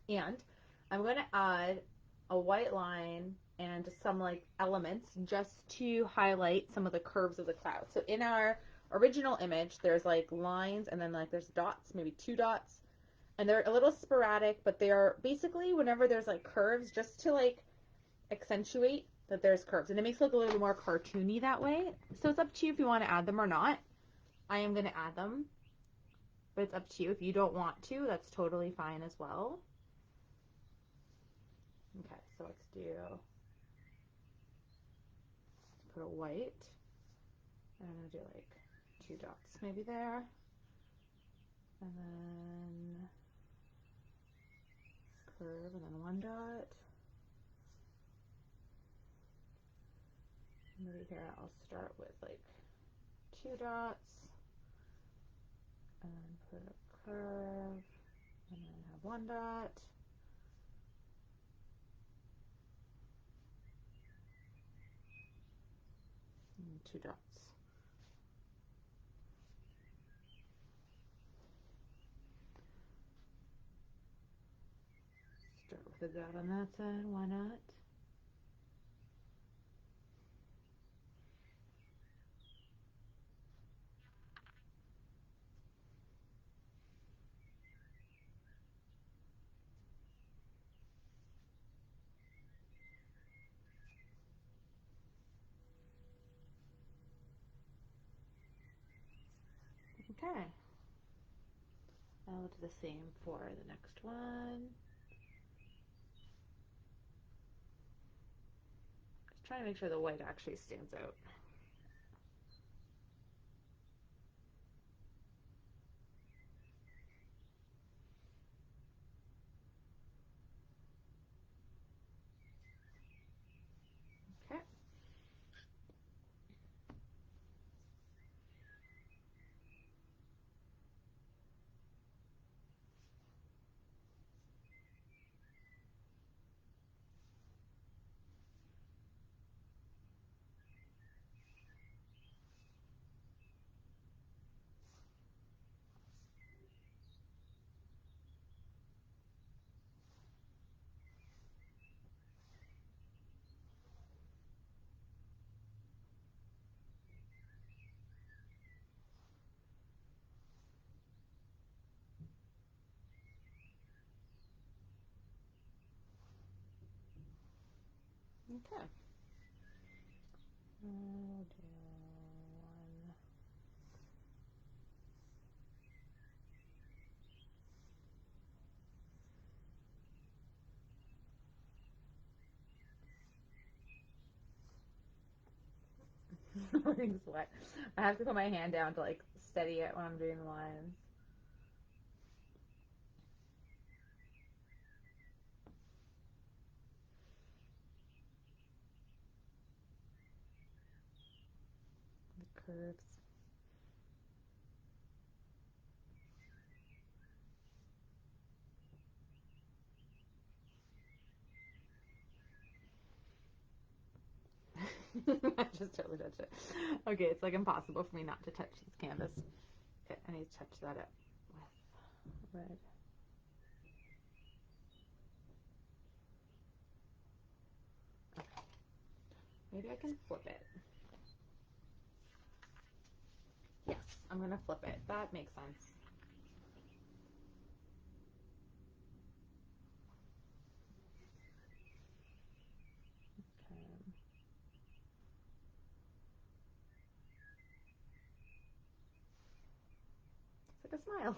and I'm going to add a white line and some like elements just to highlight some of the curves of the cloud. So in our original image, there's like lines and then like there's dots, maybe 2 dots, and they're a little sporadic, but they are basically whenever there's like curves, just to like accentuate that there's curves, and it makes it look a little bit more cartoony that way. So it's up to you if you want to add them or not. I am going to add them, but it's up to you. If you don't want to, that's totally fine as well. Okay, so let's put a white, and I'm going to do like 2 dots maybe there, and then curve, and then 1 dot. Maybe here I'll start with like 2 dots, and then put a curve, and then have 1 dot, and 2 dots. Start with a dot on that side, why not? Okay. I'll do the same for the next one. Just trying to make sure the white actually stands out. Okay. Okay. I'll do one. Everything's wet. I have to put my hand down to like steady it when I'm doing the lines. The curves. I just totally touched it. Okay, it's like impossible for me not to touch this canvas. Okay, I need to touch that up with red. Okay. Maybe I can flip it. Yes, I'm gonna flip it. That makes sense. Okay. It's like a smile.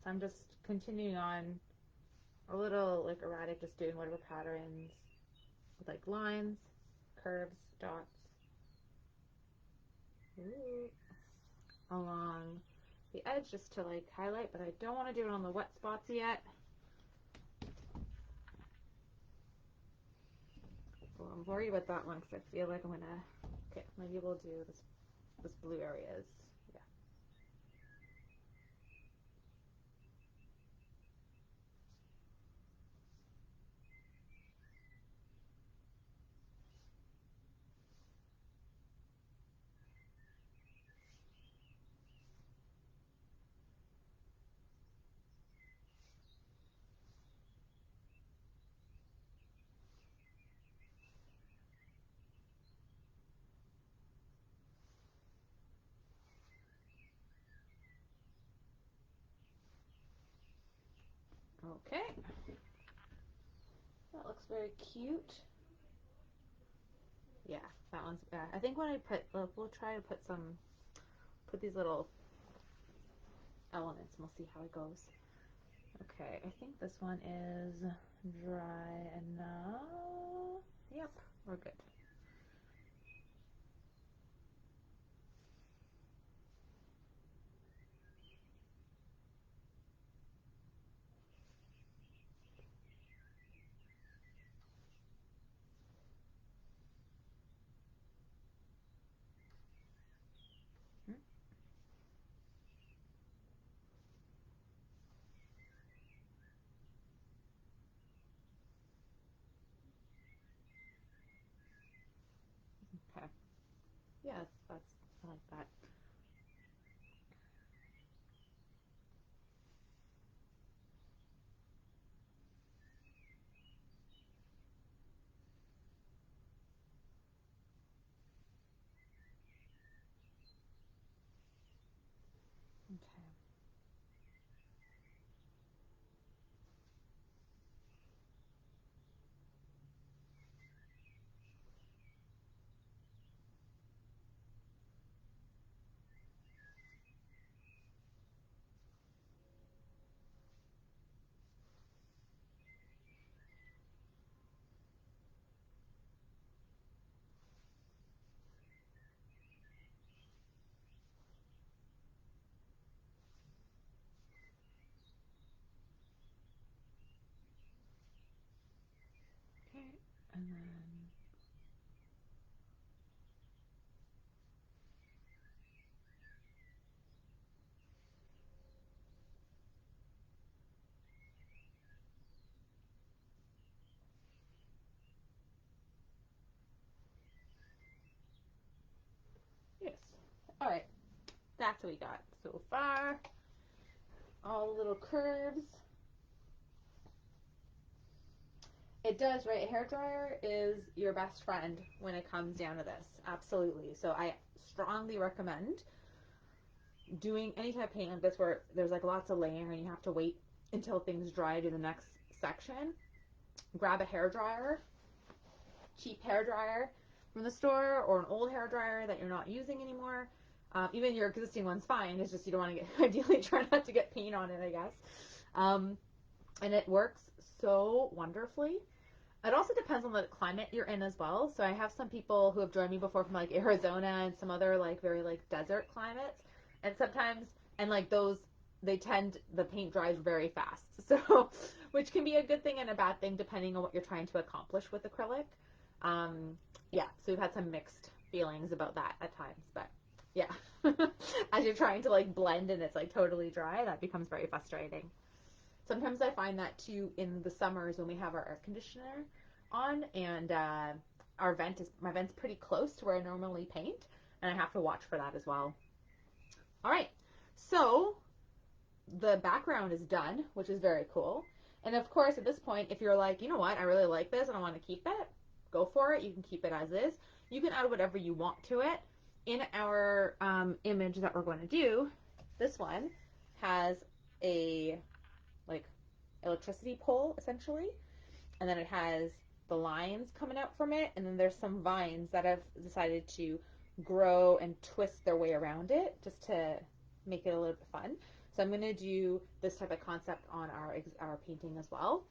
So I'm just continuing on a little like erratic, just doing whatever patterns with like lines, curves, dots, ooh, along the edge just to like highlight, but I don't want to do it on the wet spots yet. Well, I'm worried about that one because I feel like I'm gonna, okay, maybe we'll do this blue areas. Yeah. Okay. That looks very cute. Yeah, that one's, I think when I put, look, we'll try to put these little elements and we'll see how it goes. Okay, I think this one is dry enough. Yep, we're good. Okay. Yeah, I like that. Okay. Okay. And then, yes. All right. That's what we got so far. All the little curves. It does, right? A hairdryer is your best friend when it comes down to this. Absolutely. So I strongly recommend doing any type of paint like this where there's like lots of layering and you have to wait until things dry to the next section. Grab a hairdryer, cheap hairdryer from the store, or an old hairdryer that you're not using anymore. Even your existing one's fine. It's just you don't want to get, ideally try not to get paint on it, I guess. And it works so wonderfully. It also depends on the climate you're in as well. So I have some people who have joined me before from like Arizona and some other like very like desert climates. And sometimes, and like those, the paint dries very fast. So, which can be a good thing and a bad thing depending on what you're trying to accomplish with acrylic. Yeah, so we've had some mixed feelings about that at times, but yeah. As you're trying to like blend and it's like totally dry, that becomes very frustrating. Sometimes I find that too in the summers when we have our air conditioner on and my vent's pretty close to where I normally paint, and I have to watch for that as well. All right, so the background is done, which is very cool. And of course, at this point, if you're like, you know what, I really like this and I want to keep it, go for it. You can keep it as is. You can add whatever you want to it. In our image that we're going to do, this one has a like electricity pole essentially, and then it has the lines coming out from it, and then there's some vines that have decided to grow and twist their way around it just to make it a little bit fun. So I'm going to do this type of concept on our painting as well.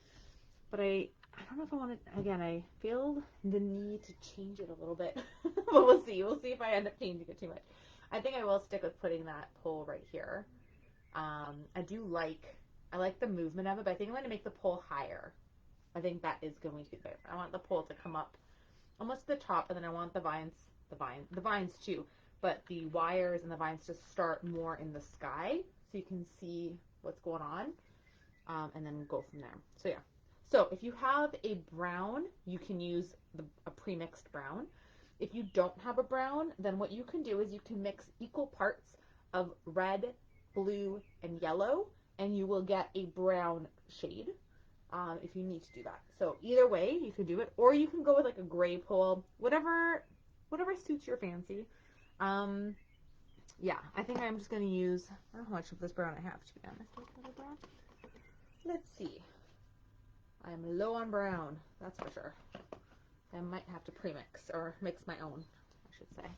But I don't know if I want to, again, I feel the need to change it a little bit. But we'll see. We'll see if I end up changing it too much. I think I will stick with putting that pole right here. I like the movement of it, but I think I'm going to make the pole higher. I think that is going to be better. I want the pole to come up almost to the top, and then I want the vines too, but the wires and the vines to start more in the sky so you can see what's going on, and then go from there. So yeah. So if you have a brown, you can use a pre-mixed brown. If you don't have a brown, then what you can do is you can mix equal parts of red, blue, and yellow, and you will get a brown shade. If you need to do that. So either way, you can do it, or you can go with like a gray pole, whatever suits your fancy. Yeah, I think I'm just going to use, I don't know how much of this brown I have, to be honest. Let's see. I'm low on brown, that's for sure. I might have to premix, or mix my own, I should say.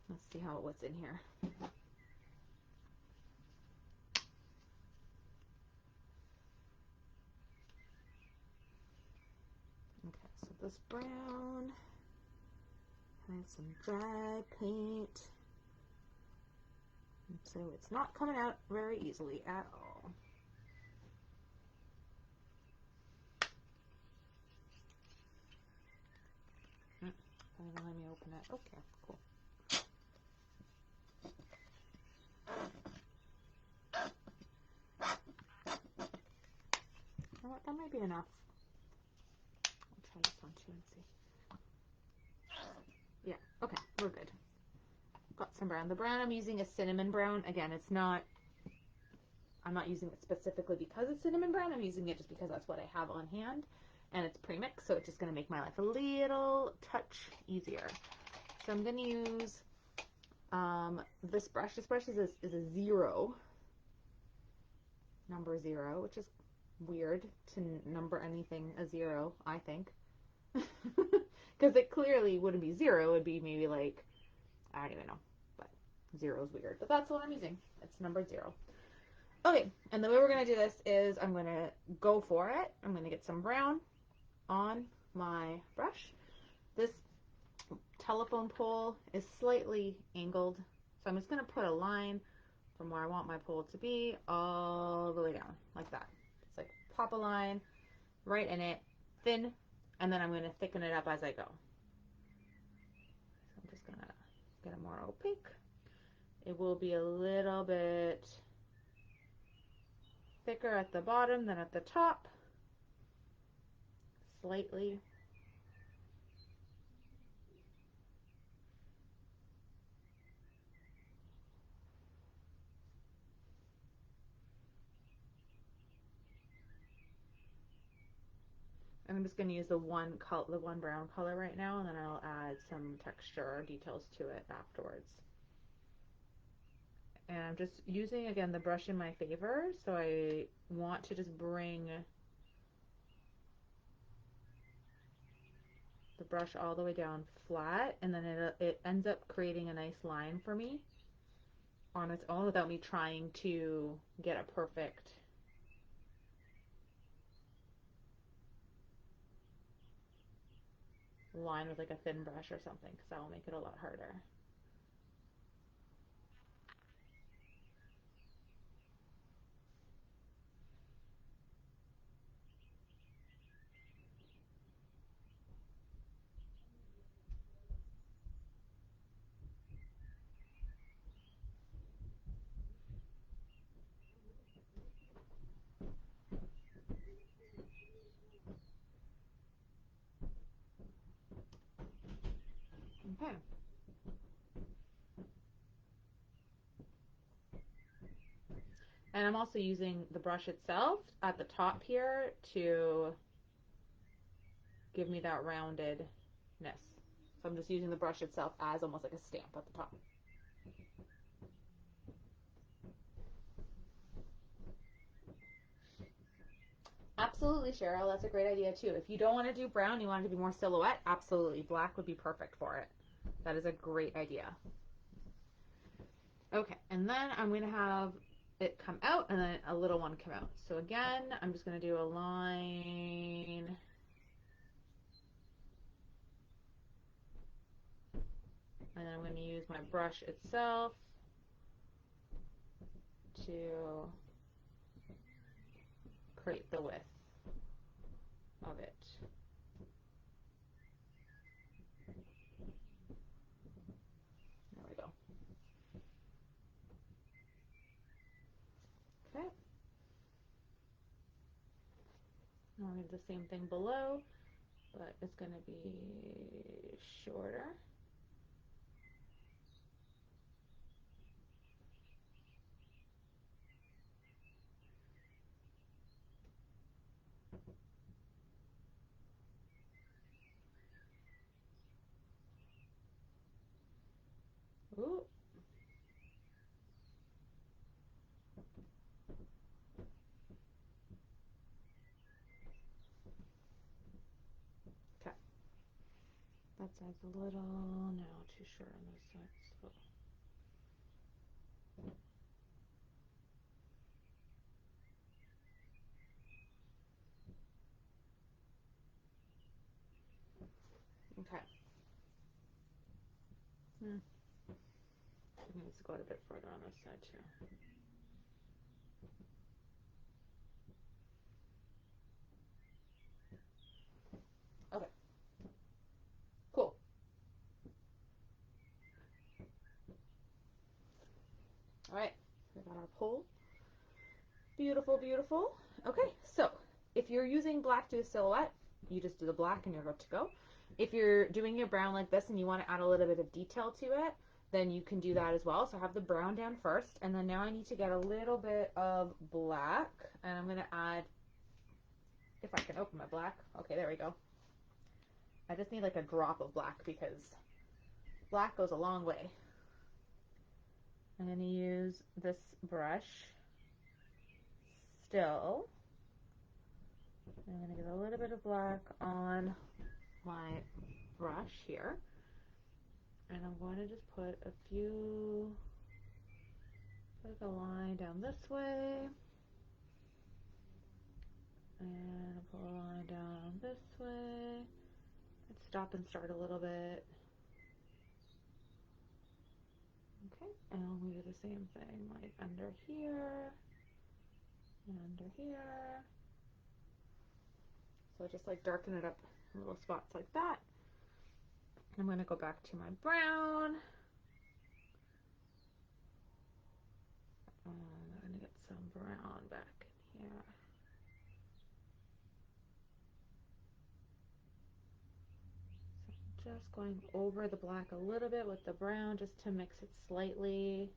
Let's see what's in here. Okay, so this brown has some dry paint. So it's not coming out very easily at all. Don't even let me open it. Okay, cool. You know what? That might be enough. I'll try this one too and see. Yeah, okay, we're good. Got some brown. The brown I'm using is cinnamon brown. Again, I'm not using it specifically because it's cinnamon brown. I'm using it just because that's what I have on hand. And it's pre-mixed, so it's just going to make my life a little touch easier. So I'm going to use this brush. This brush is a 0. Number 0, which is weird to number anything a 0, I think. Because it clearly wouldn't be 0. It would be maybe like, I don't even know. But 0 is weird. But that's what I'm using. It's number 0. Okay, and the way we're going to do this is I'm going to go for it. I'm going to get some brown on my brush. This telephone pole is slightly angled, so I'm just going to put a line from where I want my pole to be all the way down, like that. It's like pop a line right in it, thin, and then I'm going to thicken it up as I go. So I'm just going to get it more opaque. It will be a little bit thicker at the bottom than at the top, slightly. I'm just going to use the one brown color right now, and then I'll add some texture or details to it afterwards. And I'm just using, again, the brush in my favor, so I want to just bring the brush all the way down flat, and then it ends up creating a nice line for me on its own without me trying to get a perfect line with like a thin brush or something, because that will make it a lot harder. Okay. And I'm also using the brush itself at the top here to give me that roundedness. So I'm just using the brush itself as almost like a stamp at the top. Absolutely, Cheryl. That's a great idea too. If you don't want to do brown, you want it to be more silhouette, absolutely. Black would be perfect for it. That is a great idea. Okay, and then I'm going to have it come out and then a little one come out. So again, I'm just going to do a line. And then I'm going to use my brush itself to create the width of it. There we go. Okay. Now I'm going to do the same thing below, but it's going to be shorter. Ooh. Okay. That side's a little, no, too short on this side. So. Okay. It needs to go a bit further on this side too. Okay. Cool. All right. We got our pole. Beautiful, beautiful. Okay, so if you're using black to a silhouette, you just do the black and you're good to go. If you're doing your brown like this and you want to add a little bit of detail to it, then you can do that as well. So I have the brown down first, and then now I need to get a little bit of black, and I'm going to add, if I can open my black. Okay, there we go. I just need like a drop of black because black goes a long way. I'm going to use this brush still. I'm going to get a little bit of black on my brush here, and I'm going to just put a few, like a line down this way, and pull a line down this way. Let's stop and start a little bit. Okay, and we do the same thing, like under here and under here. So just like darken it up in little spots like that. I'm going to go back to my brown. I'm going to get some brown back in here. So I'm just going over the black a little bit with the brown just to mix it slightly,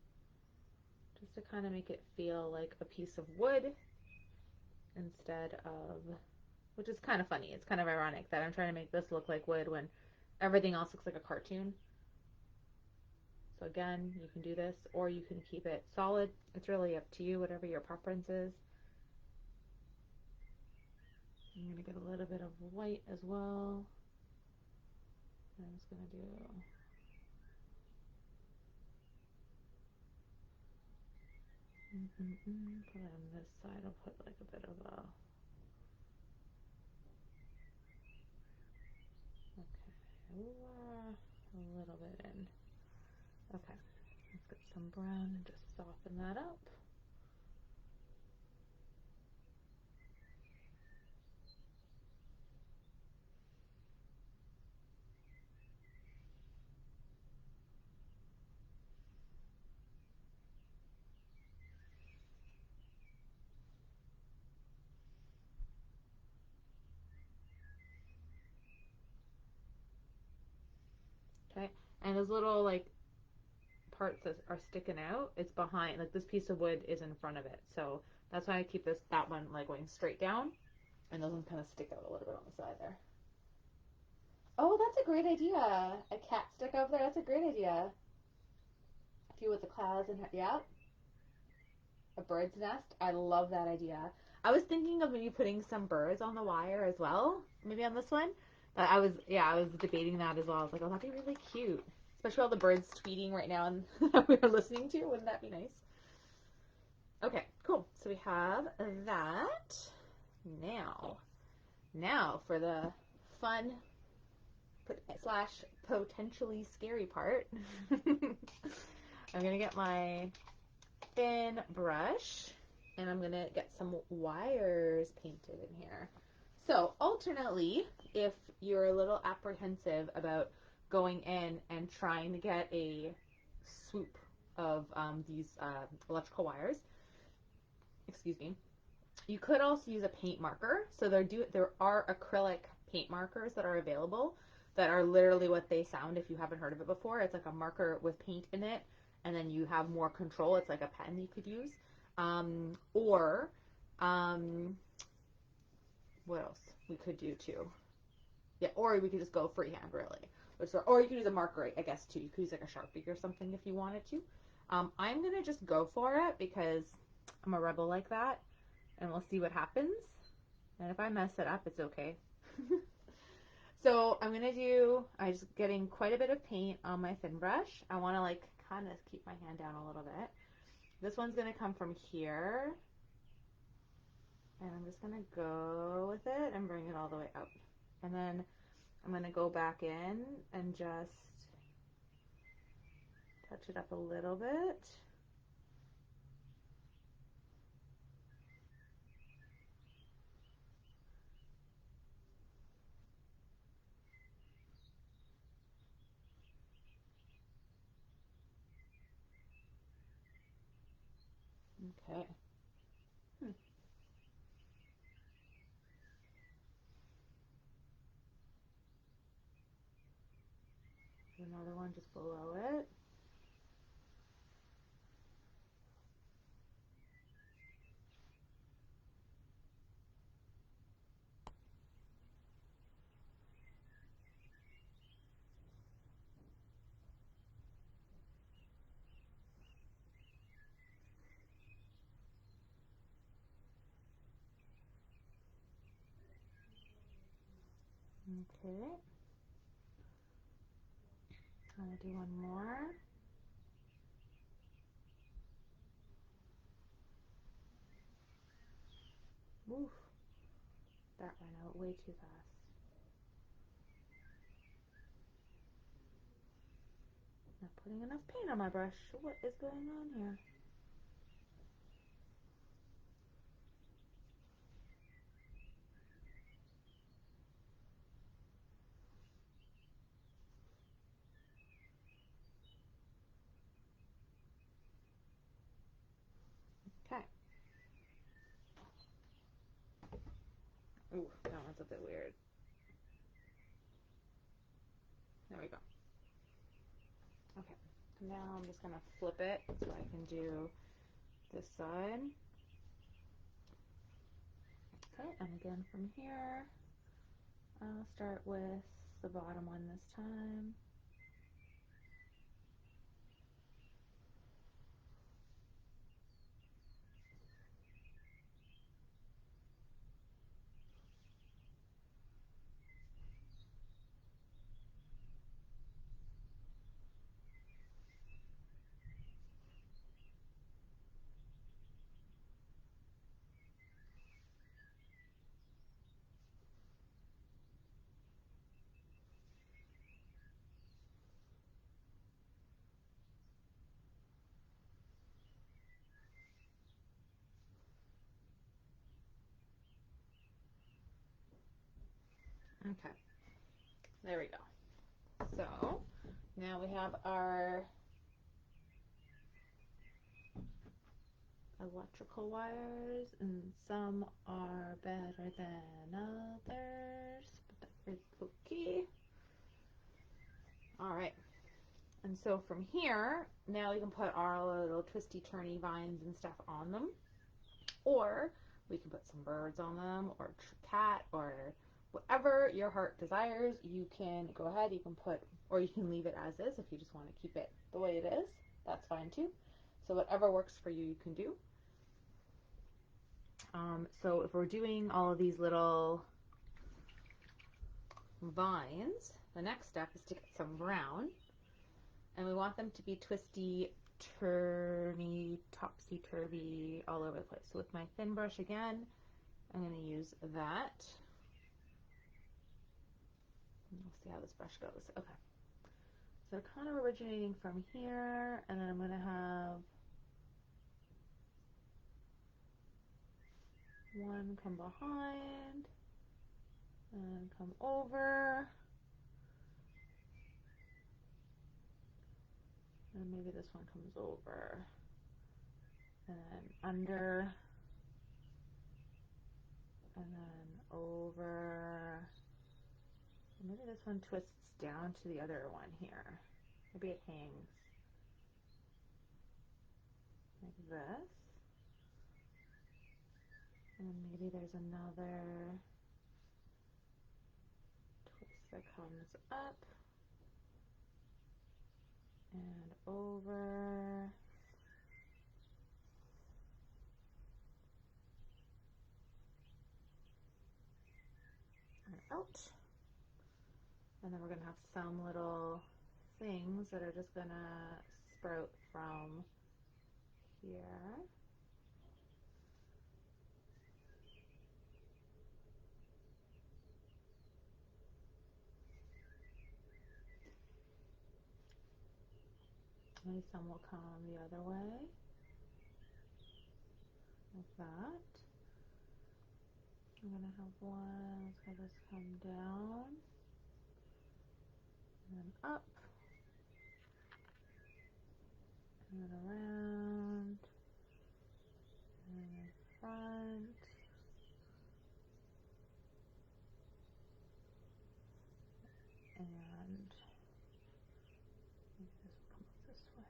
just to kind of make it feel like a piece of wood instead of, which is kind of funny. It's kind of ironic that I'm trying to make this look like wood when everything else looks like a cartoon. So again, you can do this or you can keep it solid. It's really up to you, whatever your preference is. I'm going to get a little bit of white as well. I'm just going to do put it on this side. I'll put like a bit of a, okay, a little bit in. Okay, let's get some brown and just soften that up. Okay, and those little like parts that are sticking out, it's behind, like this piece of wood is in front of it. So that's why I keep that one like going straight down, and those ones kind of stick out a little bit on the side there. Oh, that's a great idea. A cat stick over there. That's a great idea. A few with the clouds and yeah, a bird's nest. I love that idea. I was thinking of maybe putting some birds on the wire as well. Maybe on this one. But I was debating that as well. I was like, oh, that'd be really cute. Especially all the birds tweeting right now and that we are listening to. Wouldn't that be nice? Okay, cool. So we have that. Now for the fun slash potentially scary part. I'm gonna get my thin brush and I'm gonna get some wires painted in here. So alternately, if you're a little apprehensive about going in and trying to get a swoop of these electrical wires, excuse me, you could also use a paint marker. So there are acrylic paint markers that are available that are literally what they sound if you haven't heard of it before. It's like a marker with paint in it, and then you have more control. It's like a pen you could use. Or what else we could do too? Yeah, or we could just go freehand really. Or you could use a marker, I guess, too. You could use like a Sharpie or something if you wanted to. I'm going to just go for it because I'm a rebel like that, and we'll see what happens. And if I mess it up, it's okay. So I'm just getting quite a bit of paint on my thin brush. I want to like kind of keep my hand down a little bit. This one's going to come from here. And I'm just going to go with it and bring it all the way up. And then I'm going to go back in and just touch it up a little bit. Okay. Another one just below it. Okay. I'm going to do one more. Oof. That went out way too fast. Not putting enough paint on my brush. What is going on here? Okay. Ooh, that one's a bit weird. There we go. Okay. Now I'm just going to flip it so I can do this side. Okay, and again from here, I'll start with the bottom one this time. Okay, there we go. So now we have our electrical wires, and some are better than others, but that is okay. All right, and so from here, now we can put our little twisty turny vines and stuff on them, or we can put some birds on them, or cat, or whatever your heart desires. You can go ahead, you can put, or you can leave it as is if you just want to keep it the way it is. That's fine too. So whatever works for you, you can do. So if we're doing all of these little vines, the next step is to get some brown, and we want them to be twisty turny, topsy-turvy, all over the place. So with my thin brush again, I'm going to use that. We'll see how this brush goes. Okay. So kind of originating from here, and then I'm going to have one come behind, and come over, and maybe this one comes over, and then under, and then over. Maybe this one twists down to the other one here. Maybe it hangs like this. And maybe there's another twist that comes up and over and out. And then we're going to have some little things that are just going to sprout from here. Maybe some will come the other way, like that. I'm going to have one, let's have this come down, and then up, and then around, and then front, and maybe this will come up this way.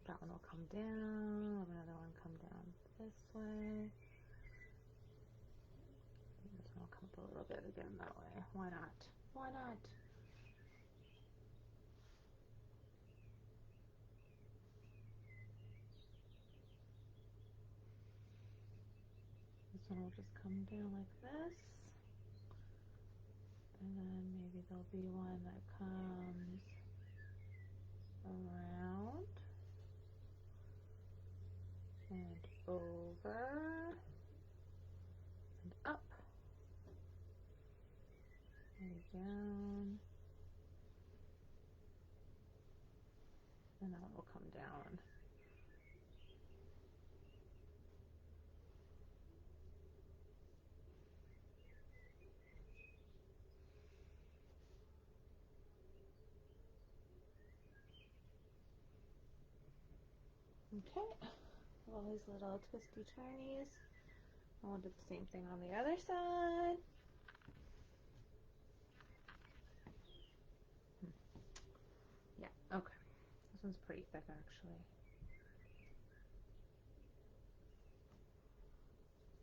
That one will come down, another one come down this way. This one will come up a little bit again that way. Why not? Why not? This one will just come down like this. And then maybe there'll be one that comes around and over and up and down, and that one will come down. Okay, all these little twisty turnies. I'll do the same thing on the other side. Yeah, okay. This one's pretty thick actually.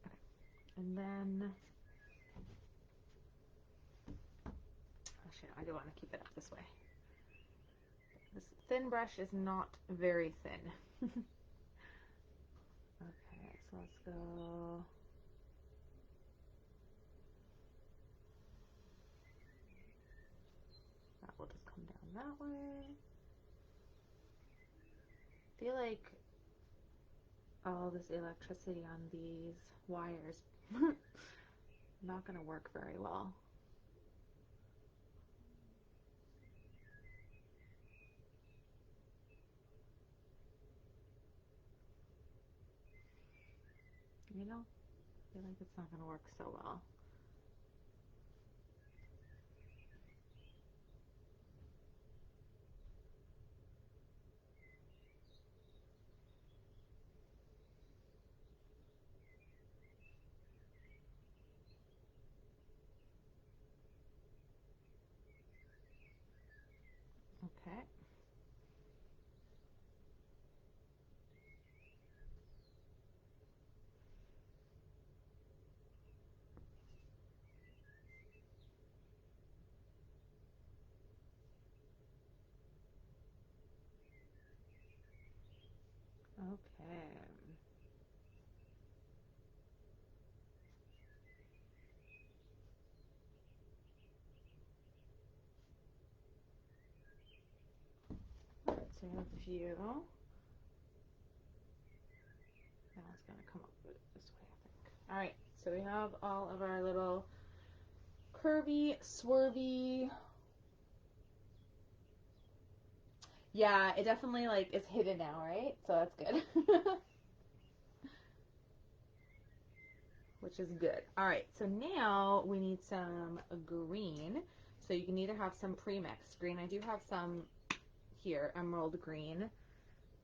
Okay, and then, actually, I do want to keep it up this way. This thin brush is not very thin. Okay, so let's go. That will just come down that way. I feel like all this electricity on these wires not going to work very well. You know, I feel like it's not going to work so well. Okay. Okay. All right, so we have a few. Now it's going to come up this way, I think. All right, so we have all of our little curvy, swervy. Yeah, it definitely like is hidden now, right? So that's good. Which is good. All right, so now we need some green. So you can either have some pre-mixed green. I do have some here, emerald green,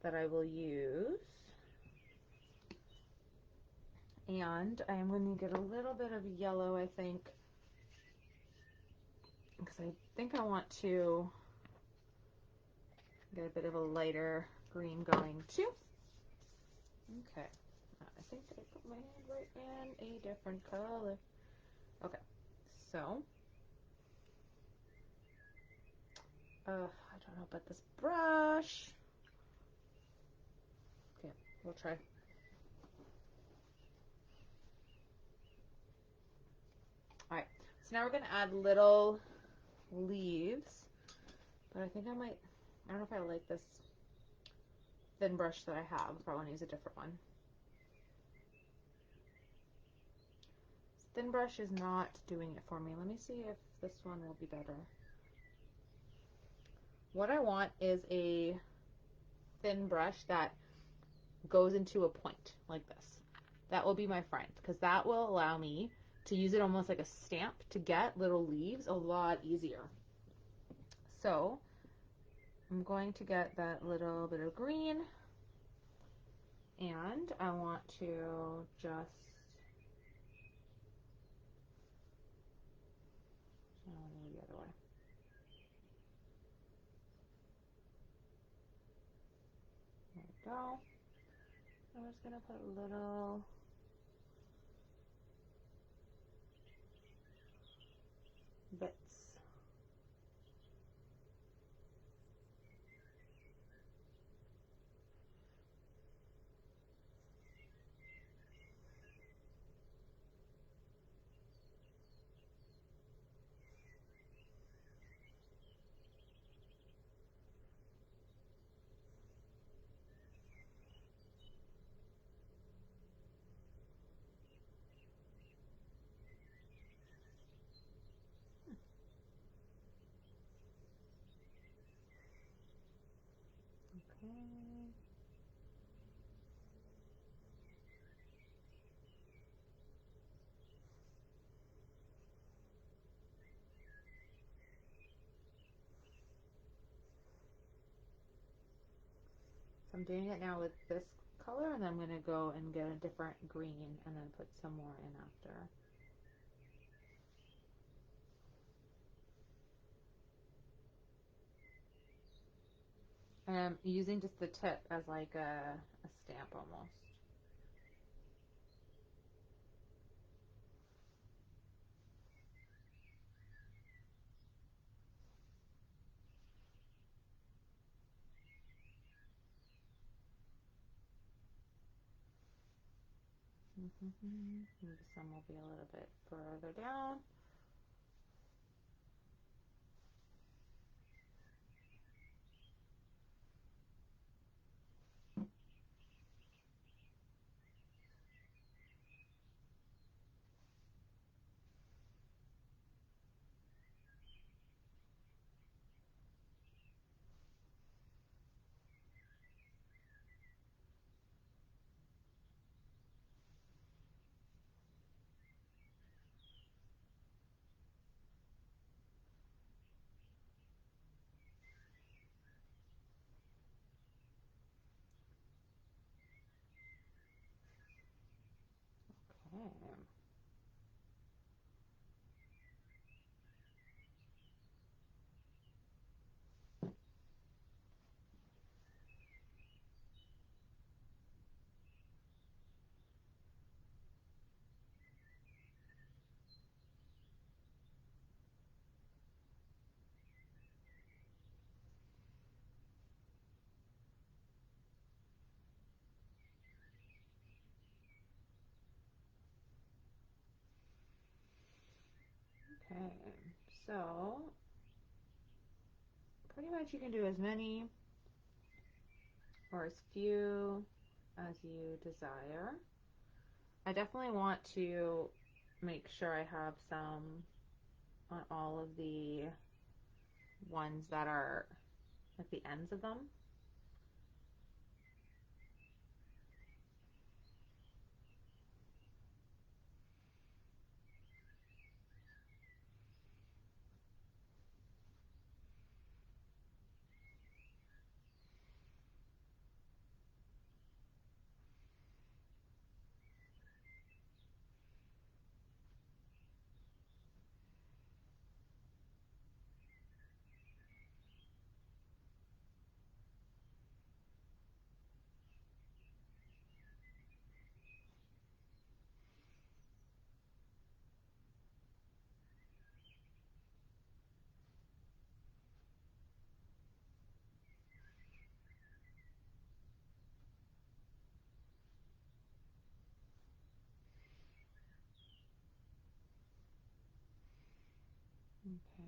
that I will use. And I am going to get a little bit of yellow, I think, because I think I want to get a bit of a lighter green going too. Okay. I think I put my hand right in a different color. Okay. So, I don't know about this brush. Okay, we'll try. All right. So now we're going to add little leaves, but I think I might, I don't know if I like this thin brush that I have. If I want to use a different one. Thin brush is not doing it for me. Let me see if this one will be better. What I want is a thin brush that goes into a point like this. That will be my friend, because that will allow me to use it almost like a stamp to get little leaves a lot easier. So I'm going to get that little bit of green, and I want to just the other way. There we go. I'm just going to put little bits. Okay. So I'm doing it now with this color, and then I'm going to go and get a different green and then put some more in after. And I'm using just the tip as like a stamp almost. Maybe some will be a little bit further down. So pretty much you can do as many or as few as you desire. I definitely want to make sure I have some on all of the ones that are at the ends of them. Okay.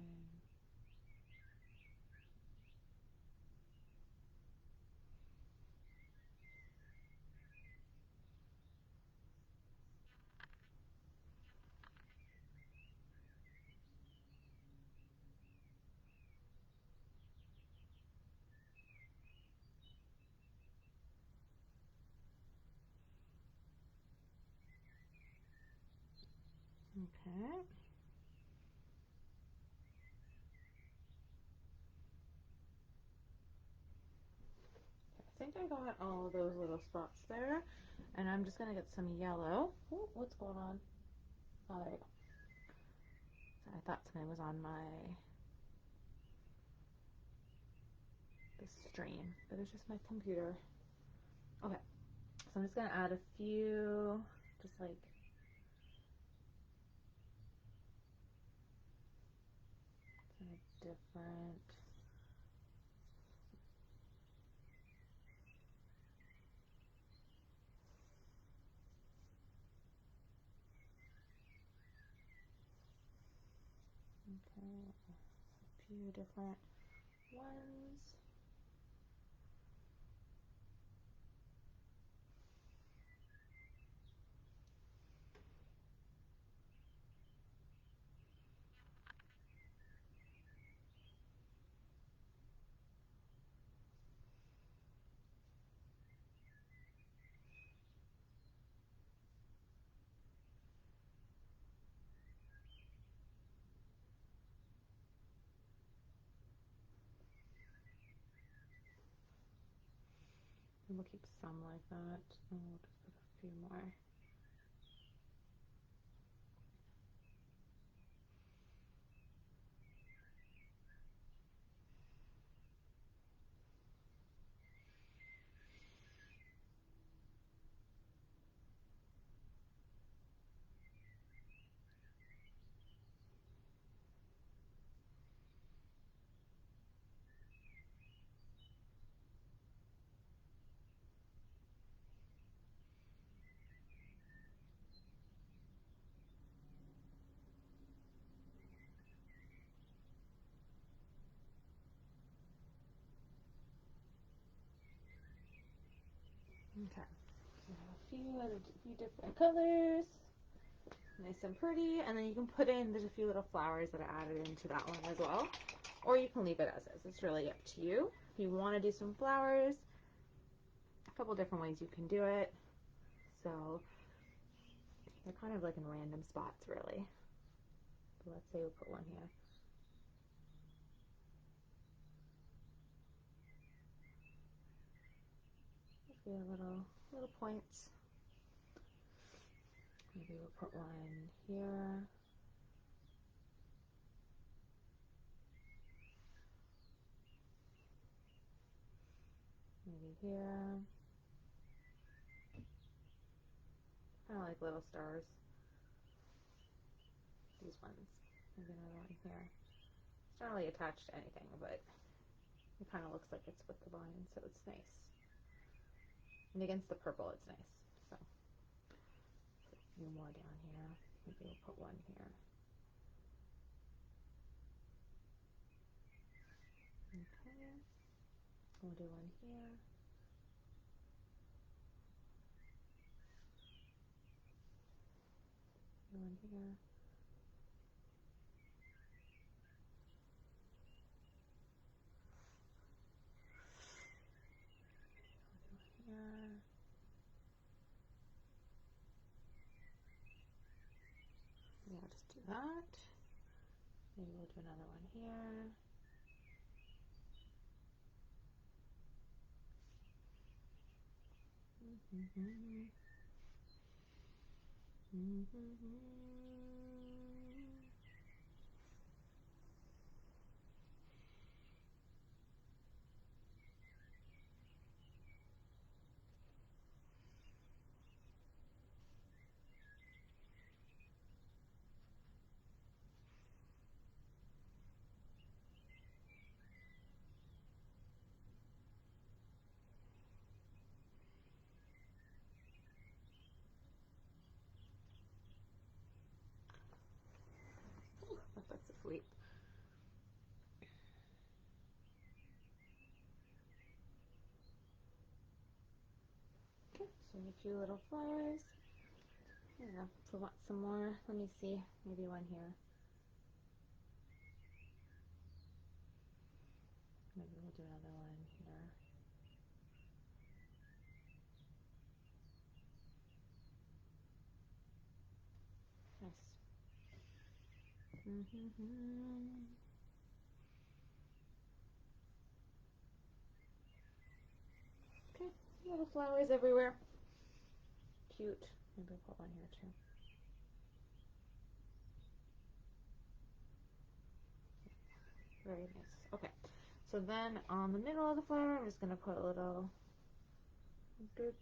Okay. I think I got all those little spots there, and I'm just gonna get some yellow. Ooh, what's going on? Oh, there you go. I thought something was on the stream, but it's just my computer. Okay, so I'm just gonna add a few, just like kind of different. Okay, a few different ones. And we'll keep some like that, and we'll just put a few more. Okay, so a few different colors, nice and pretty, and then you can put in, there's a few little flowers that I added into that one as well, or you can leave it as is. It's really up to you. If you want to do some flowers, a couple different ways you can do it. So they're kind of like in random spots, really. So let's say we'll put one here. Just get little points. Maybe we'll put one here. Maybe here. Kind of like little stars. These ones. Maybe another one here. It's not really attached to anything, but it kind of looks like it's with the vine, so it's nice. And against the purple, it's nice. So put a few more down here. Maybe we'll put one here. We'll do one here. One here. Here. Yeah, I'll just do that. Maybe we'll do another one here. That's asleep. Okay, so a few little flowers. Yeah, if we want some more, let me see, maybe one here. Maybe we'll do another one here. Nice. Okay, little flowers everywhere. Cute. Maybe I'll put one here too. Very nice. Okay, so then on the middle of the flower, I'm just going to put a little dirt.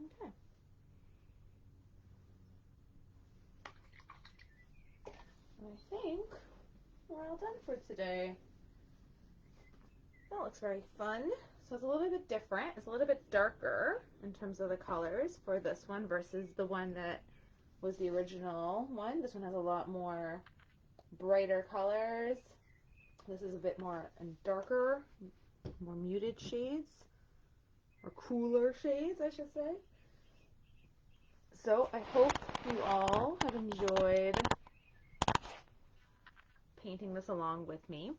Okay. I think we're all done for today. That looks very fun. So it's a little bit different. It's a little bit darker in terms of the colors for this one versus the one that was the original one. This one has a lot more brighter colors. This is a bit more darker, more muted shades, or cooler shades, I should say. So I hope you all have enjoyed painting this along with me.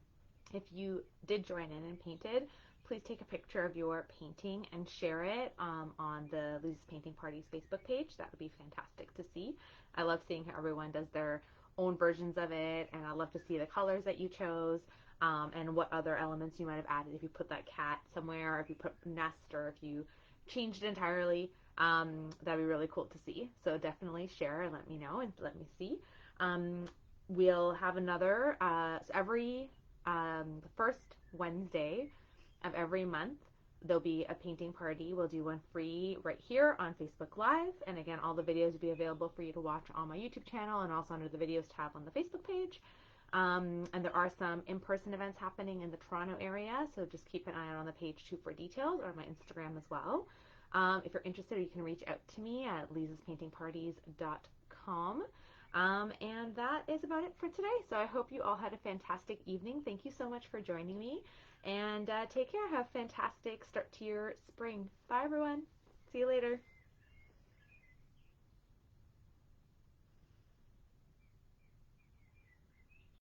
If you did join in and painted, please take a picture of your painting and share it on the Liza's Painting Parties Facebook page. That would be fantastic to see. I love seeing how everyone does their own versions of it, and I love to see the colors that you chose and what other elements you might have added. If you put that cat somewhere, or if you put a nest, or if you changed it entirely, that'd be really cool to see. So definitely share and let me know and let me see. We'll have another, so every the first Wednesday of every month, there'll be a painting party. We'll do one free right here on Facebook Live. And again, all the videos will be available for you to watch on my YouTube channel and also under the videos tab on the Facebook page. And there are some in-person events happening in the Toronto area, so just keep an eye out on the page too for details, or my Instagram as well. If you're interested, you can reach out to me at lizaspaintingparties.com. And that is about it for today. So I hope you all had a fantastic evening. Thank you so much for joining me. And take care. Have a fantastic start to your spring. Bye, everyone. See you later.